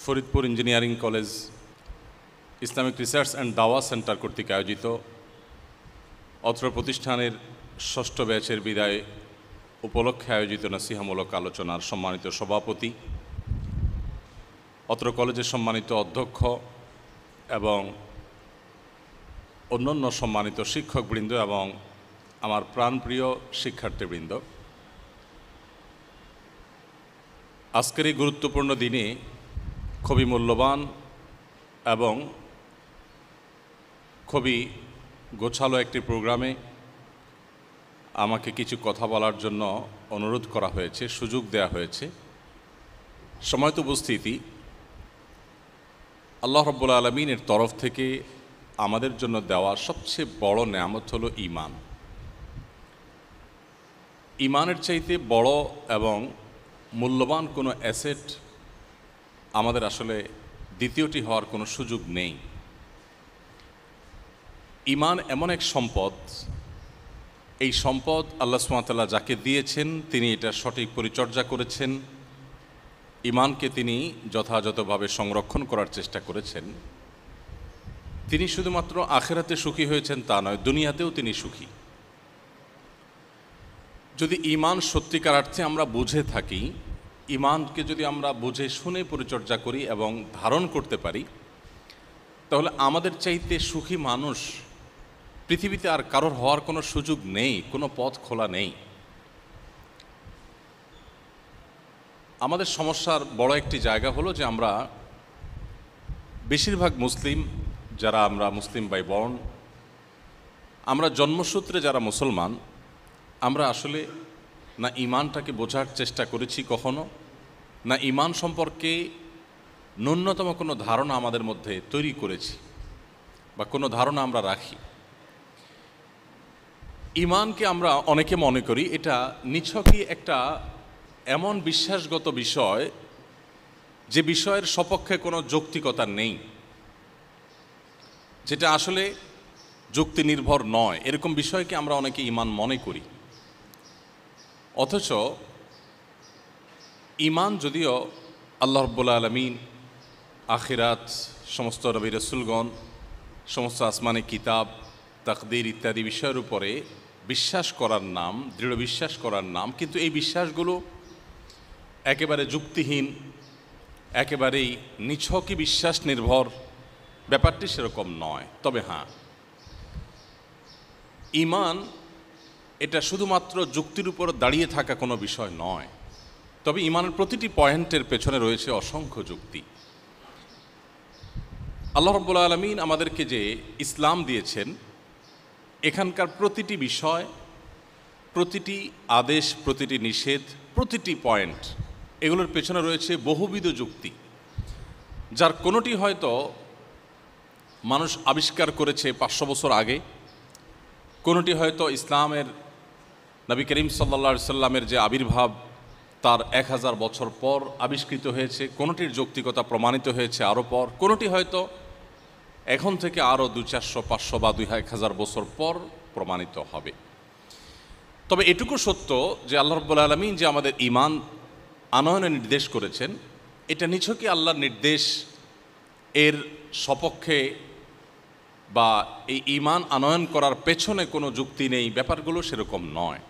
Faridpur engineering college Islamic research and দাওয়া centre কর্তৃক আয়োজিত অত্র প্রতিষ্ঠানের ষষ্ঠ ব্যাচের বিদায় উপলক্ষে আয়োজিত নসিহামূলক আলোচনার সম্মানিত সভাপতি, অত্র কলেজের সম্মানিত অধ্যক্ষ এবং অন্যান্য সম্মানিত শিক্ষকবৃন্দ এবং আমার প্রাণপ্রিয় শিক্ষার্থীবৃন্দ, আজকের এই গুরুত্বপূর্ণ দিনে খুবই মূল্যবান এবং খুবই গোছালো একটি প্রোগ্রামে আমাকে কিছু কথা বলার জন্য অনুরোধ করা হয়েছে, সুযোগ দেওয়া হয়েছে। সময়ত উপস্থিতি, আল্লাহ রাব্বুল আলামিনের তরফ থেকে আমাদের জন্য দেওয়া সবচেয়ে বড় নেয়ামত হলো ঈমান। ঈমানের চাইতে বড় এবং মূল্যবান কোনো অ্যাসেট আমাদের আসলে দ্বিতীয়টি হওয়ার কোনো সুযোগ নেই। ঈমান এমন এক সম্পদ, এই সম্পদ আল্লাহ সুবহানাহু ওয়া তাআলা যাকে দিয়েছেন তিনি এটা সঠিক পরিচর্যা করেছেন, ঈমানকে তিনি যথাযথভাবে সংরক্ষণ করার চেষ্টা করেছেন। তিনি শুধুমাত্র আখিরাতে সুখী হয়েছেন তা নয়, দুনিয়াতেও তিনি সুখী। যদি ঈমান সত্যিকার অর্থে আমরা বুঝে থাকি, ঈমানকে যদি আমরা বুঝে শুনে পরিচর্যা করি এবং ধারণ করতে পারি, তাহলে আমাদের চাইতে সুখী মানুষ পৃথিবীতে আর কারোর হওয়ার কোনো সুযোগ নেই, কোনো পথ খোলা নেই। আমাদের সমস্যার বড় একটি জায়গা হলো যে আমরা বেশিরভাগ মুসলিম, যারা আমরা মুসলিম বাই বর্ণ, আমরা জন্মসূত্রে যারা মুসলমান, আমরা আসলে না ঈমানটাকে বোঝার চেষ্টা করেছি কখনো, না ঈমান সম্পর্কে ন্যূনতম কোনো ধারণা আমাদের মধ্যে তৈরি করেছি বা কোনো ধারণা আমরা রাখি। ঈমানকে আমরা অনেকে মনে করি এটা নিছকই একটা এমন বিশ্বাসগত বিষয় যে বিষয়ের সপক্ষে কোনো যৌক্তিকতা নেই, যেটা আসলে যুক্তি নির্ভর নয়, এরকম বিষয়কে আমরা অনেকে ঈমান মনে করি। অথচ ঈমান যদিও আল্লাহ রাব্বুল আলামিন, আখিরাত, সমস্ত নবী রাসূলগণ, সমস্ত আসমানি কিতাব, তাকদীর ইত্যাদি বিষয়ের উপরে বিশ্বাস করার নাম, দৃঢ় বিশ্বাস করার নাম, কিন্তু এই বিশ্বাসগুলো একেবারে যুক্তিহীন, একেবারেই নিছকই বিশ্বাস নির্ভর, ব্যাপারটি সেরকম নয়। তবে হ্যাঁ, ঈমান এটা শুধুমাত্র যুক্তির উপর দাঁড়িয়ে থাকা কোনো বিষয় নয়, তবে ঈমানের প্রতিটি পয়েন্টের পেছনে রয়েছে অসংখ্য যুক্তি। আল্লাহ রাব্বুল আলামিন আমাদেরকে যে ইসলাম দিয়েছেন, এখানকার প্রতিটি বিষয়, প্রতিটি আদেশ, প্রতিটি নিষেধ, প্রতিটি পয়েন্ট, এগুলোর পেছনে রয়েছে বহুবিধ যুক্তি, যার কোনোটি হয়তো মানুষ আবিষ্কার করেছে 500 বছর আগে, কোনোটি হয়তো ইসলামের নবী করিম সাল্লাল্লাহু আলাইহি সাল্লামের যে আবির্ভাব তার 1000 বছর পর আবিষ্কৃত হয়েছে, কোনোটির যৌক্তিকতা প্রমাণিত হয়েছে আরও পর, কোনোটি হয়তো এখন থেকে আরও 200, 400, 500 বা 1000 বছর পর প্রমাণিত হবে। তবে এটুকু সত্য যে আল্লাহ রাব্বুল আলামিন যে আমাদের ঈমান আনয়নের নির্দেশ করেছেন, এটা নিছকই আল্লাহর নির্দেশ, এর সপক্ষে বা এই ঈমান আনয়ন করার পেছনে কোনো যুক্তি নেই, ব্যাপারগুলো সেরকম নয়।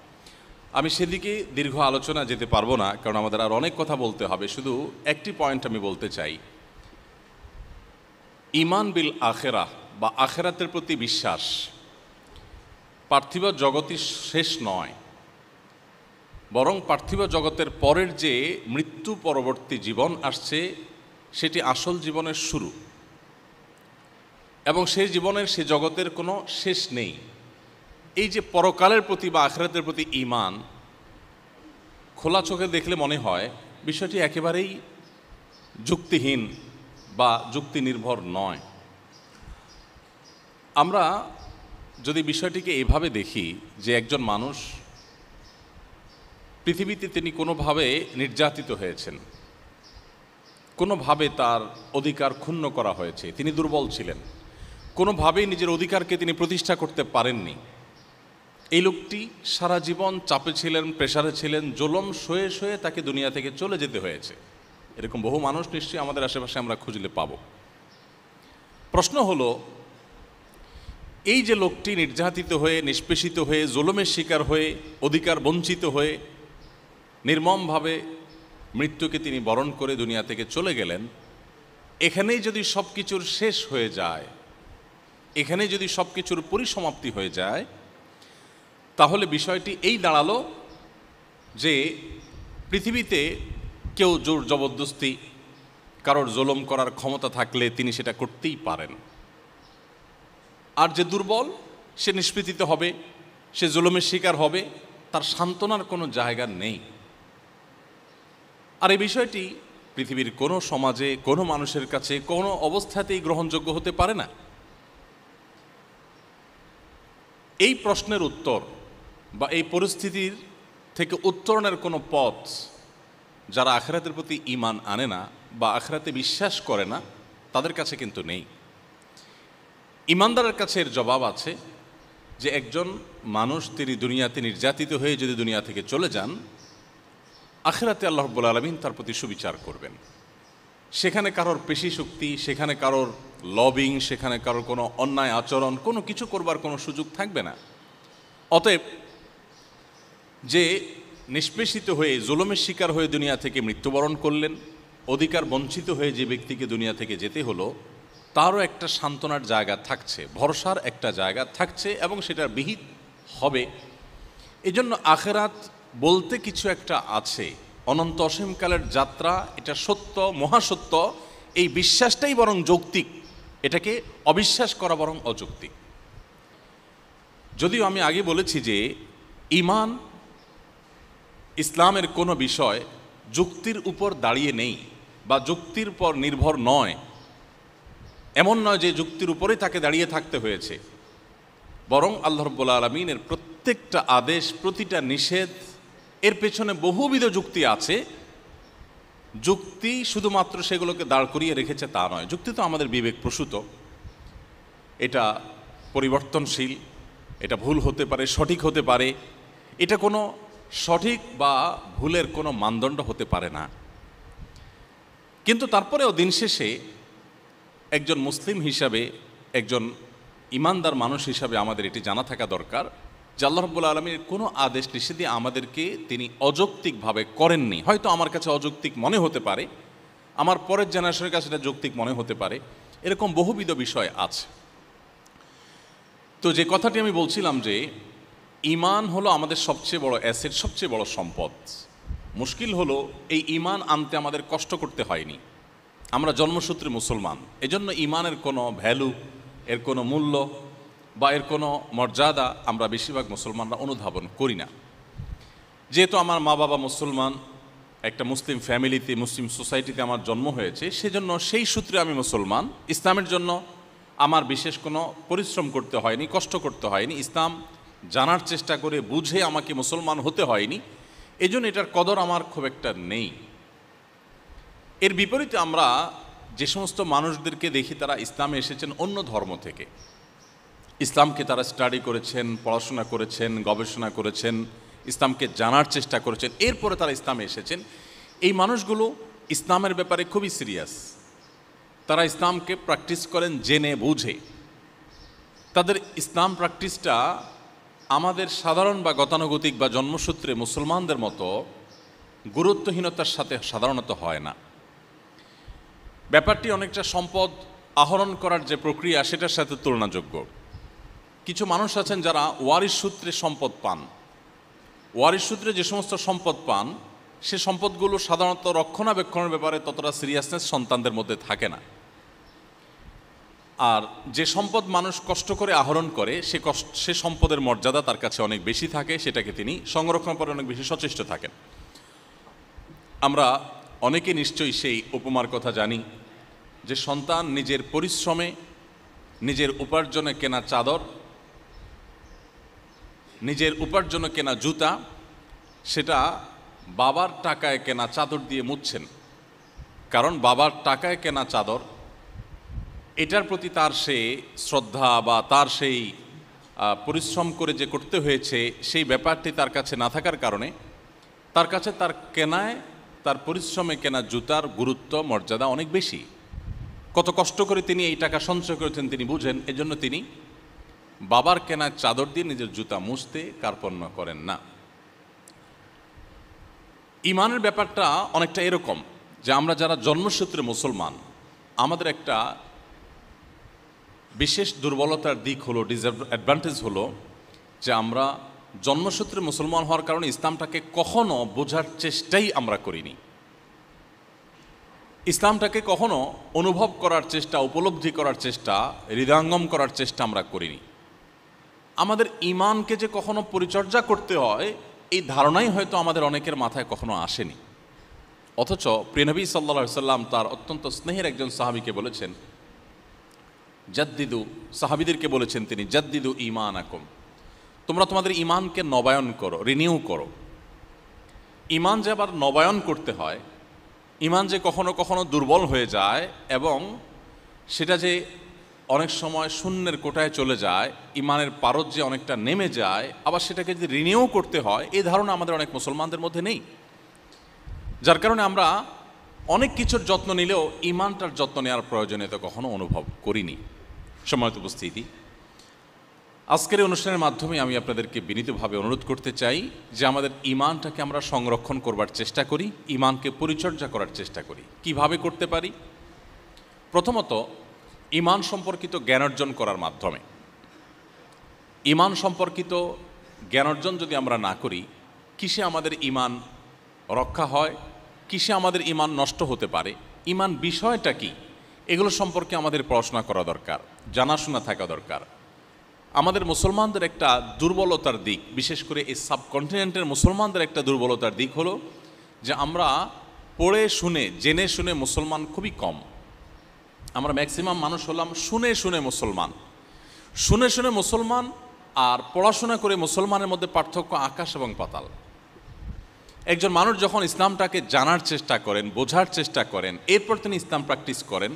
আমি সেদিকে দীর্ঘ আলোচনা যেতে পারবো না, কারণ আমাদের আর অনেক কথা বলতে হবে। শুধু একটি পয়েন্ট আমি বলতে চাই, ঈমান বিল আখিরাহ বা আখিরাতের প্রতি বিশ্বাস পার্থিব জগতই শেষ নয়, বরং পার্থিব জগতের পরের যে মৃত্যু পরবর্তী জীবন আসছে সেটি আসল জীবনের শুরু, এবং সেই জীবনের সে জগতের কোনো শেষ নেই। এই যে পরকালের প্রতি বা আখিরাতের প্রতি ঈমান, খোলা চোখে দেখলে মনে হয় বিষয়টি একেবারেই যুক্তিহীন বা যুক্তি নির্ভর নয়। আমরা যদি বিষয়টিকে এভাবে দেখি যে একজন মানুষ পৃথিবীতে তিনি কোনোভাবে নির্যাতিত হয়েছেন, কোনোভাবে তার অধিকার ক্ষুণ্ণ করা হয়েছে, তিনি দুর্বল ছিলেন, কোনোভাবেই নিজের অধিকারকে তিনি প্রতিষ্ঠা করতে পারেননি, এই লোকটি সারা জীবন চাপে ছিলেন, প্রেসারে ছিলেন, জুলুম সয়ে সয়ে তাকে দুনিয়া থেকে চলে যেতে হয়েছে। এরকম বহু মানুষ নিশ্চয়ই আমাদের আশেপাশে আমরা খুঁজলে পাব। প্রশ্ন হলো, এই যে লোকটি নির্যাতিত হয়ে, নিষ্পেষিত হয়ে, জুলুমের শিকার হয়ে, অধিকার বঞ্চিত হয়ে নির্মমভাবে মৃত্যুকে তিনি বরণ করে দুনিয়া থেকে চলে গেলেন, এখানেই যদি সব কিছুর শেষ হয়ে যায়, এখানে যদি সব কিছুর পরিসমাপ্তি হয়ে যায়, তাহলে বিষয়টি এই দাঁড়ালো যে পৃথিবীতে কেউ জোর জবরদস্তি কারোর জুলুম করার ক্ষমতা থাকলে তিনি সেটা করতেই পারেন, আর যে দুর্বল সে নিষ্পেষিত হবে, সে জুলুমের শিকার হবে, তার সান্ত্বনার কোনো জায়গা নেই। আর এই বিষয়টি পৃথিবীর কোনো সমাজে, কোনো মানুষের কাছে কোনো অবস্থাতেই গ্রহণযোগ্য হতে পারে না। এই প্রশ্নের উত্তর বা এই পরিস্থিতির থেকে উত্তরণের কোনো পথ যারা আখিরাতের প্রতি ঈমান আনে না বা আখিরাতে বিশ্বাস করে না তাদের কাছে কিন্তু নেই। ঈমানদারের কাছে এর জবাব আছে যে একজন মানুষ তিনি দুনিয়াতে নির্যাতিত হয়ে যদি দুনিয়া থেকে চলে যান, আখিরাতে আল্লাহ রাব্বুল আলামিন তার প্রতি সুবিচার করবেন। সেখানে কারোর পেশি শক্তি, সেখানে কারোর লবিং, সেখানে কারোর কোনো অন্যায় আচরণ, কোনো কিছু করবার কোনো সুযোগ থাকবে না। অতএব যে নিষ্পেষিত হয়ে, জুলুমের শিকার হয়ে দুনিয়া থেকে মৃত্যুবরণ করলেন, অধিকার বঞ্চিত হয়ে যে ব্যক্তিকে দুনিয়া থেকে যেতে হলো, তারও একটা সান্ত্বনার জায়গা থাকছে, ভরসার একটা জায়গা থাকছে, এবং সেটার বিহিত হবে। এজন্য আখিরাত বলতে কিছু একটা আছে, অনন্ত অসীমকালের যাত্রা, এটা সত্য, মহাসত্য। এই বিশ্বাসটাই বরং যৌক্তিক, এটাকে অবিশ্বাস করা বরং অযৌক্তিক। যদিও আমি আগে বলেছি যে ঈমান, ইসলামের কোনো বিষয় যুক্তির উপর দাঁড়িয়ে নেই বা যুক্তির উপর নির্ভর নয়। এমন নয় যে যুক্তির উপরেই তাকে দাঁড়িয়ে থাকতে হয়েছে, বরং আল্লাহ রাব্বুল আলামিনের প্রত্যেকটা আদেশ, প্রতিটা নিষেধ, এর পেছনে বহুবিধ যুক্তি আছে। যুক্তি শুধুমাত্র সেগুলোকে দাঁড় করিয়ে রেখেছে তা নয়। যুক্তি তো আমাদের বিবেক প্রসূত, এটা পরিবর্তনশীল, এটা ভুল হতে পারে, সঠিক হতে পারে, এটা কোনো সঠিক বা ভুলের কোনো মানদণ্ড হতে পারে না। কিন্তু তারপরেও দিন শেষে একজন মুসলিম হিসাবে, একজন ঈমানদার মানুষ হিসাবে আমাদের এটি জানা থাকা দরকার যে আল্লাহ রাব্বুল আলামিনের কোনো আদেশ নিষেধই আমাদেরকে তিনি অযৌক্তিকভাবে করেননি। হয়তো আমার কাছে অযৌক্তিক মনে হতে পারে, আমার পরের জেনারেশনের কাছে এটা যৌক্তিক মনে হতে পারে, এরকম বহুবিধ বিষয় আছে। তো যে কথাটি আমি বলছিলাম যে ঈমান হলো আমাদের সবচেয়ে বড় অ্যাসেট, সবচেয়ে বড় সম্পদ। মুশকিল হলো এই ঈমান আনতে আমাদের কষ্ট করতে হয়নি। আমরা জন্মসূত্রে মুসলমান, এজন্য ঈমানের কোনো ভ্যালু, এর কোনো মূল্য বা এর কোনো মর্যাদা আমরা বেশিরভাগ মুসলমানরা অনুধাবন করি না। যেহেতু আমার মা বাবা মুসলমান, একটা মুসলিম ফ্যামিলিতে, মুসলিম সোসাইটিতে আমার জন্ম হয়েছে, সেজন্য সেই সূত্রে আমি মুসলমান। ইসলামের জন্য আমার বিশেষ কোনো পরিশ্রম করতে হয়নি, কষ্ট করতে হয়নি। ইসলাম জানার চেষ্টা করে বুঝে আমাকে মুসলমান হতে হয়নি, এজন্য এটার কদর আমার খুব একটা নেই। এর বিপরীতে আমরা যে সমস্ত মানুষদেরকে দেখি তারা ইসলামে এসেছেন অন্য ধর্ম থেকে, ইসলামকে তারা স্টাডি করেছেন, পড়াশোনা করেছেন, গবেষণা করেছেন, ইসলামকে জানার চেষ্টা করেছেন, এরপরে তারা ইসলামে এসেছেন। এই মানুষগুলো ইসলামের ব্যাপারে খুবই সিরিয়াস। তারা ইসলামকে প্র্যাকটিস করেন জেনে বুঝে। তাদের ইসলাম প্র্যাকটিসটা আমাদের সাধারণ বা গতানুগতিক বা জন্মসূত্রে মুসলমানদের মতো গুরুত্বহীনতার সাথে সাধারণত হয় না। ব্যাপারটি অনেকটা সম্পদ আহরণ করার যে প্রক্রিয়া সেটার সাথে তুলনাযোগ্য। কিছু মানুষ আছেন যারা ওয়ারিশ সূত্রে সম্পদ পান। ওয়ারিশ সূত্রে যে সমস্ত সম্পদ পান, সে সম্পদগুলো সাধারণত রক্ষণাবেক্ষণের ব্যাপারে ততটা সিরিয়াসনেস সন্তানদের মধ্যে থাকে না। আর যে সম্পদ মানুষ কষ্ট করে আহরণ করে, সে সম্পদের মর্যাদা তার কাছে অনেক বেশি থাকে, সেটাকে তিনি সংরক্ষণ করে অনেক বেশি সচেষ্ট থাকেন। আমরা অনেকে নিশ্চয়ই সেই উপমার কথা জানি যে সন্তান নিজের পরিশ্রমে, নিজের উপার্জনে কেনা চাদর, নিজের উপার্জনে কেনা জুতা, সেটা বাবার টাকায় কেনা চাদর দিয়ে মুছছেন। কারণ বাবার টাকায় কেনা চাদর, এটার প্রতি তার সেই শ্রদ্ধা বা তার সেই পরিশ্রম করে যে করতে হয়েছে, সেই ব্যাপারটি তার কাছে না থাকার কারণে তার কাছে তার কেনায় তার পরিশ্রমে কেনা জুতার গুরুত্ব মর্যাদা অনেক বেশি। কত কষ্ট করে তিনি এই টাকা সঞ্চয় করেছেন তিনি বুঝেন, এজন্য তিনি বাবার কেনা চাদর দিয়ে নিজের জুতা মুছতে কার্পণ্য করেন না। ইমানের ব্যাপারটা অনেকটা এরকম যে আমরা যারা জন্মসূত্রে মুসলমান, আমাদের একটা বিশেষ দুর্বলতার দিক হলো, ডিসঅ্যাডভান্টেজ হলো যে আমরা জন্মসূত্রে মুসলমান হওয়ার কারণে ইসলামটাকে কখনো বোঝার চেষ্টাই আমরা করিনি। ইসলামটাকে কখনো অনুভব করার চেষ্টা, উপলব্ধি করার চেষ্টা, হৃদয়ঙ্গম করার চেষ্টা আমরা করিনি। আমাদের ইমানকে যে কখনো পরিচর্যা করতে হয় এই ধারণাই হয়তো আমাদের অনেকের মাথায় কখনো আসেনি। অথচ প্রিয়নবী সাল্লাল্লাহু আলাইহি সাল্লাম তার অত্যন্ত স্নেহের একজন সাহাবীকে বলেছেন জাদ্দিদু, সাহাবীদেরকে বলেছেন তিনি জাদ্দিদু ঈমানাকুম, তোমরা তোমাদের ঈমানকে নবায়ন করো, রিনিউ করো। ঈমান যে আবার নবায়ন করতে হয়, ঈমান যে কখনো কখনো দুর্বল হয়ে যায় এবং সেটা যে অনেক সময় শূন্যের কোটায় চলে যায়, ঈমানের পারদ যে অনেকটা নেমে যায়, আবার সেটাকে যদি রিনিউ করতে হয়, এই ধারণা আমাদের অনেক মুসলমানদের মধ্যে নেই। যার কারণে আমরা অনেক কিছুর যত্ন নিলেও ঈমানটার যত্ন নেওয়ার প্রয়োজনীয়তা কখনো অনুভব করিনি। সম্মানিত উপস্থিতি, আজকের এই অনুষ্ঠানের মাধ্যমে আমি আপনাদেরকে বিনীতভাবে অনুরোধ করতে চাই যে আমাদের ঈমানটাকে আমরা সংরক্ষণ করবার চেষ্টা করি, ঈমানকে পরিচর্যা করার চেষ্টা করি। কিভাবে করতে পারি? প্রথমত ঈমান সম্পর্কিত জ্ঞান অর্জন করার মাধ্যমে। ঈমান সম্পর্কিত জ্ঞান অর্জন যদি আমরা না করি, কিসে আমাদের ঈমান রক্ষা হয়, কিসে আমাদের ঈমান নষ্ট হতে পারে, ঈমান বিষয়টা কি, এগুলো সম্পর্কে আমাদের পড়াশোনা করা দরকার, জানাশোনা থাকা দরকার। আমাদের মুসলমানদের একটা দুর্বলতার দিক, বিশেষ করে এই সাবকন্টিনেন্টের মুসলমানদের একটা দুর্বলতার দিক হলো যে আমরা পড়ে শুনে জেনে শুনে মুসলমান খুবই কম। আমরা ম্যাক্সিমাম মানুষ হলাম শুনে শুনে মুসলমান। শুনে শুনে মুসলমান আর পড়াশোনা করে মুসলমানের মধ্যে পার্থক্য আকাশ এবং পাতাল। একজন মানুষ যখন ইসলামটাকে জানার চেষ্টা করেন, বোঝার চেষ্টা করেন, এরপর তিনি ইসলাম প্র্যাকটিস করেন,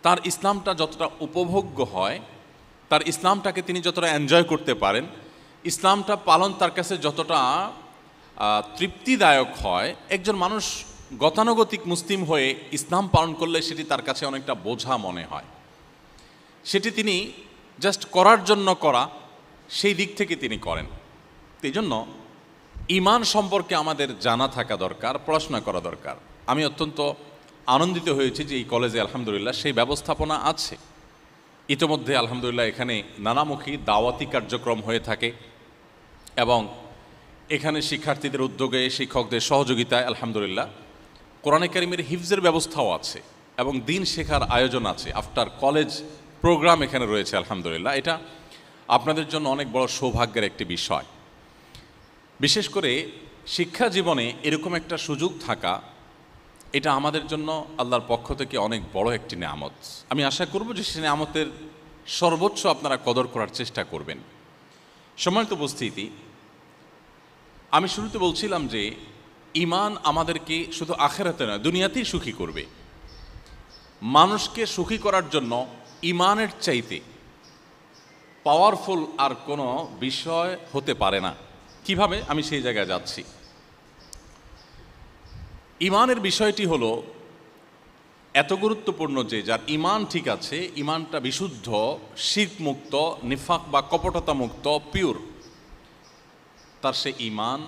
তার ইসলামটা যতটা উপভোগ্য হয়, তার ইসলামটাকে তিনি যতটা এনজয় করতে পারেন, ইসলামটা পালন তার কাছে যতটা তৃপ্তিদায়ক হয়, একজন মানুষ গতানুগতিক মুসলিম হয়ে ইসলাম পালন করলে সেটি তার কাছে অনেকটা বোঝা মনে হয়। সেটি তিনি জাস্ট করার জন্য করা, সেই দিক থেকে তিনি করেন। এই জন্য ঈমান সম্পর্কে আমাদের জানা থাকা দরকার, পড়াশোনা করা দরকার। আমি অত্যন্ত আনন্দিত হয়েছি যে এই কলেজে আলহামদুলিল্লাহ সেই ব্যবস্থাপনা আছে। ইতিমধ্যে আলহামদুলিল্লাহ এখানে নানামুখী দাওয়াতি কার্যক্রম হয়ে থাকে এবং এখানে শিক্ষার্থীদের উদ্যোগে, শিক্ষকদের সহযোগিতায় আলহামদুলিল্লাহ কোরআনে কারিমের হিফজের ব্যবস্থাও আছে এবং দিন শেখার আয়োজন আছে। আফটার কলেজ প্রোগ্রাম এখানে রয়েছে আলহামদুলিল্লাহ। এটা আপনাদের জন্য অনেক বড় সৌভাগ্যের একটি বিষয়। বিশেষ করে শিক্ষা জীবনে এরকম একটা সুযোগ থাকা, এটা আমাদের জন্য আল্লাহর পক্ষ থেকে অনেক বড় একটি নেয়ামত। আমি আশা করব যে সে নেয়ামতের সর্বোচ্চ আপনারা কদর করার চেষ্টা করবেন। সম্মানিত উপস্থিতি, আমি শুরুতে বলছিলাম যে ঈমান আমাদেরকে শুধু আখিরাতে নয় দুনিয়াতেই সুখী করবে। মানুষকে সুখী করার জন্য ঈমানের চাইতে পাওয়ারফুল আর কোনো বিষয় হতে পারে না। কিভাবে? আমি সেই জায়গায় যাচ্ছি। ঈমানের বিষয়টি হলো এত গুরুত্বপূর্ণ যে যার ঈমান ঠিক আছে, ঈমানটা বিশুদ্ধ, শিরক মুক্ত, নিফাক বা কপটতা মুক্ত, পিওর, তার সে ঈমান,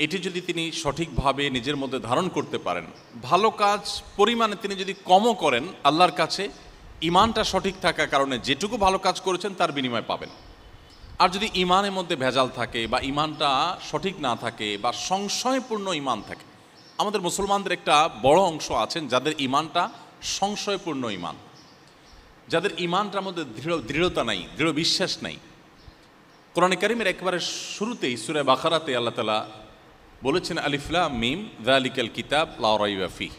এটি যদি তিনি সঠিকভাবে নিজের মধ্যে ধারণ করতে পারেন, ভালো কাজ পরিমাণে তিনি যদি কমও করেন, আল্লাহর কাছে ঈমানটা সঠিক থাকার কারণে যেটুকু ভালো কাজ করেছেন তার বিনিময় পাবেন। আর যদি ঈমানের মধ্যে ভেজাল থাকে বা ঈমানটা সঠিক না থাকে বা সংশয়পূর্ণ ঈমান থাকে, আমাদের মুসলমানদের একটা বড় অংশ আছেন যাদের ঈমানটা সংশয়পূর্ণ ঈমান, যাদের ঈমানটার মধ্যে দৃঢ়তা নাই, দৃঢ় বিশ্বাস নাই। কোরআনে কারিমের একেবারে শুরুতেই সূরা বাকারাতে আল্লাহ তাআলা বলেছেন আলিফ লাম মিম যালিকাল কিতাব লা রাইবা ফীহ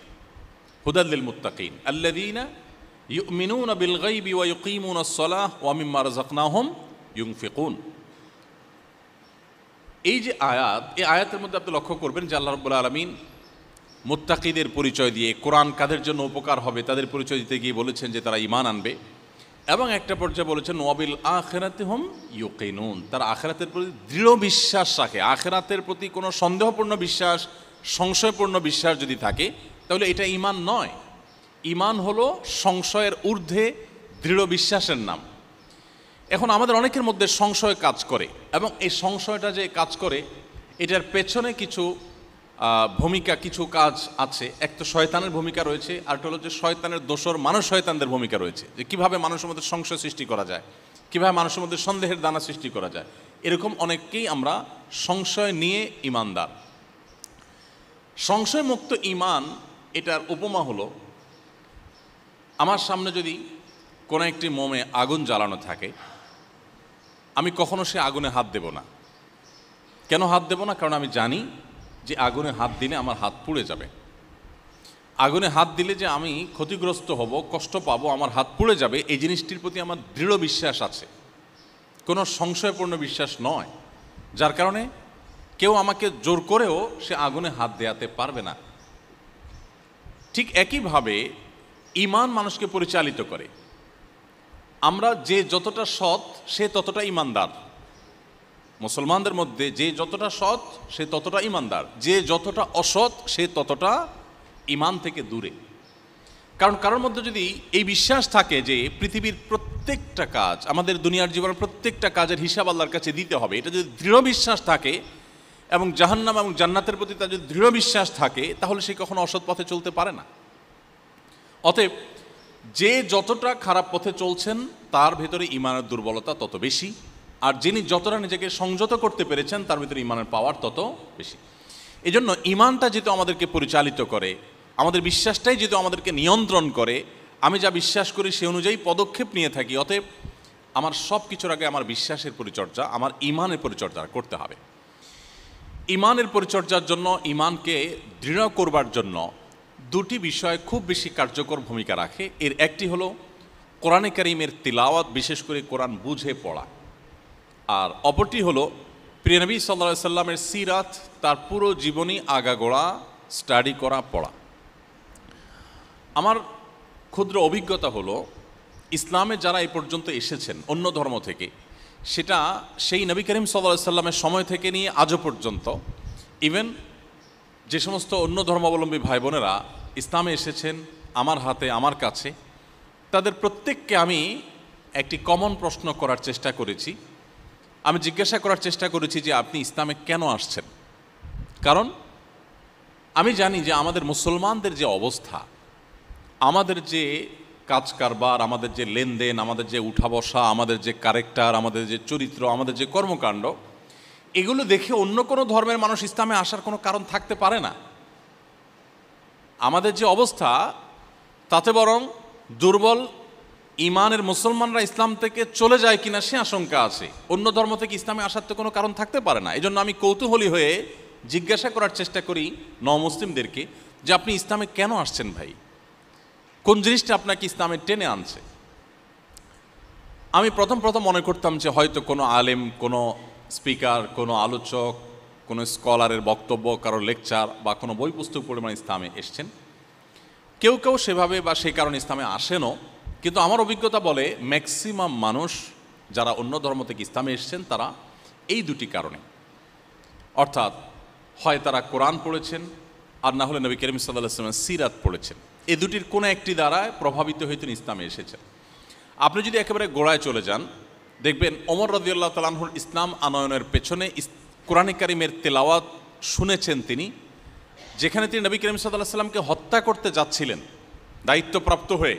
হুদাল লিল মুত্তাকিন আল্লাযীনা ইউমিনুনা বিল গায়বি ওয়া ইউকিমুনাস সালাহ ওয়া মিম্মা রাযাকনাহুম ইউনফিকুন। এই যে আয়াত, এই আয়াতের মধ্যে আপনি লক্ষ্য করবেন যে আল্লাহ রাব্বুল আলামিন মুত্তাকিদের পরিচয় দিয়ে, কোরআন কাদের জন্য উপকার হবে তাদের পরিচয় দিতে গিয়ে বলেছেন যে তারা ঈমান আনবে, এবং একটা পর্যায়ে বলেছেন ওয়াবিল আখিরাতি হুম ইউকিনুন, তারা আখিরাতের প্রতি দৃঢ় বিশ্বাস রাখে, আখিরাতের প্রতি কোনো সন্দেহপূর্ণ বিশ্বাস সংশয়পূর্ণ বিশ্বাস যদি থাকে তাহলে এটা ঈমান নয়। ঈমান হলো সংশয়ের ঊর্ধ্বে দৃঢ় বিশ্বাসের নাম। এখন আমাদের অনেকের মধ্যে সংশয় কাজ করে, এবং এই সংশয়টা যে কাজ করে এটার পেছনে কিছু ভূমিকা, কিছু কাজ আছে। এক তো শয়তানের ভূমিকা রয়েছে, আর একটা হলো যে শয়তানের দোসর মানুষ শয়তানদের ভূমিকা রয়েছে, যে কীভাবে মানুষের মধ্যে সংশয় সৃষ্টি করা যায়, কীভাবে মানুষের মধ্যে সন্দেহের দানা সৃষ্টি করা যায়। এরকম অনেককেই আমরা সংশয় নিয়ে ঈমানদার। সংশয়মুক্ত ঈমান এটার উপমা হলো, আমার সামনে যদি কোনো একটি মোমে আগুন জ্বালানো থাকে, আমি কখনো সে আগুনে হাত দেব না। কেন হাত দেব না? কারণ আমি জানি যে আগুনে হাত দিলে আমার হাত পুড়ে যাবে। আগুনে হাত দিলে যে আমি ক্ষতিগ্রস্ত হব, কষ্ট পাবো, আমার হাত পুড়ে যাবে, এই জিনিসটির প্রতি আমার দৃঢ় বিশ্বাস আছে, কোনো সংশয়পূর্ণ বিশ্বাস নয়। যার কারণে কেউ আমাকে জোর করেও সে আগুনে হাত দেয়াতে পারবে না। ঠিক একইভাবে ঈমান মানুষকে পরিচালিত করে। আমরা যে যতটা সৎ সে ততটা ঈমানদার। মুসলমানদের মধ্যে যে যতটা সৎ সে ততটা ঈমানদার, যে যতটা অসৎ সে ততটা ঈমান থেকে দূরে। কারণ কারোর মধ্যে যদি এই বিশ্বাস থাকে যে পৃথিবীর প্রত্যেকটা কাজ, আমাদের দুনিয়ার জীবনের প্রত্যেকটা কাজের হিসাব আল্লাহর কাছে দিতে হবে, এটা যদি দৃঢ় বিশ্বাস থাকে, এবং জাহান্নাম এবং জান্নাতের প্রতি তার যদি দৃঢ় বিশ্বাস থাকে, তাহলে সে কখনো অসৎ পথে চলতে পারে না। অতএব যে যতটা খারাপ পথে চলছেন তার ভেতরে ঈমানের দুর্বলতা তত বেশি, আর যিনি যতটা নিজেকে সংযত করতে পেরেছেন তার ভিতরে ঈমানের পাওয়ার তত বেশি। এজন্য ঈমানটা যেহেতু আমাদেরকে পরিচালিত করে, আমাদের বিশ্বাসটাই যেহেতু আমাদেরকে নিয়ন্ত্রণ করে, আমি যা বিশ্বাস করি সে অনুযায়ী পদক্ষেপ নিয়ে থাকি। অতএব আমার সব কিছুর আগে আমার বিশ্বাসের পরিচর্যা, আমার ঈমানের পরিচর্যা করতে হবে। ঈমানের পরিচর্যার জন্য, ঈমানকে দৃঢ় করবার জন্য দুটি বিষয় খুব বেশি কার্যকর ভূমিকা রাখে। এর একটি হলো কোরআনে কারীমের তিলাওয়াত, বিশেষ করে কোরআন বুঝে পড়া, আর অপরটি হলো প্রিয় নবী সাল্লাল্লাহু আলাইহি সাল্লামের সিরাত, তার পুরো জীবনী আগাগোড়া স্টাডি করা, পড়া। আমার ক্ষুদ্র অভিজ্ঞতা হলো, ইসলামে যারা এই পর্যন্ত এসেছেন অন্য ধর্ম থেকে, সেটা সেই নবী করিম সাল্লাল্লাহু আলাইহি সাল্লামের সময় থেকে নিয়ে আজও পর্যন্ত, ইভেন যে সমস্ত অন্য ধর্মাবলম্বী ভাই বোনেরা ইসলামে এসেছেন আমার হাতে, আমার কাছে, তাদের প্রত্যেককে আমি একটি কমন প্রশ্ন করার চেষ্টা করেছি। আমি জিজ্ঞাসা করার চেষ্টা করেছি যে আপনি ইসলামে কেন আসছেন? কারণ আমি জানি যে আমাদের মুসলমানদের যে অবস্থা, আমাদের যে কাজ কারবার, আমাদের যে লেনদেন, আমাদের যে উঠা বসা, আমাদের যে ক্যারেক্টার, আমাদের যে চরিত্র, আমাদের যে কর্মকাণ্ড, এগুলো দেখে অন্য কোনো ধর্মের মানুষ ইসলামে আসার কোনো কারণ থাকতে পারে না। আমাদের যে অবস্থা, তাতে বরং দুর্বল ঈমানের মুসলমানরা ইসলাম থেকে চলে যায় কিনা সে আশঙ্কা আছে। অন্য ধর্ম থেকে ইসলামে আসার তো কোনো কারণ থাকতে পারে না। এই জন্য আমি কৌতূহলী হয়ে জিজ্ঞাসা করার চেষ্টা করি নমুসলিমদেরকে যে আপনি ইসলামে কেন আসছেন ভাই, কোন জিনিসটা আপনাকে ইসলামে টেনে আনছে? আমি প্রথম মনে করতাম যে হয়তো কোনো আলেম, কোনো স্পিকার, কোনো আলোচক, কোনো স্কলারের বক্তব্য, কারো লেকচার বা কোনো বই পুস্তক পড়ে মানে ইসলামে এসছেন। কেউ কেউ সেভাবে বা সেই কারণে ইসলামে আসেনও, কিন্তু আমার অভিজ্ঞতা বলে ম্যাক্সিমাম মানুষ যারা অন্য ধর্ম থেকে ইসলামে এসছেন তারা এই দুটি কারণে, অর্থাৎ হয় তারা কোরআন পড়েছেন, আর না হলে নবী করিম সাল্লাল্লাহু আলাইহি ওয়াসাল্লামের সিরাত পড়েছেন। এই দুটির কোনো একটি দ্বারায় প্রভাবিত হয়ে তিনি ইসলামে এসেছেন। আপনি যদি একেবারে গোড়ায় চলে যান, দেখবেন ওমর রাদিয়াল্লাহু তাআলা আনহুর ইসলাম আনয়নের পেছনে কোরআনে কারীমের তেলাওয়াত শুনেছেন তিনি, যেখানে তিনি নবী করিম সাল্লাল্লাহু আলাইহি ওয়াসাল্লামকে হত্যা করতে যাচ্ছিলেন দায়িত্বপ্রাপ্ত হয়ে।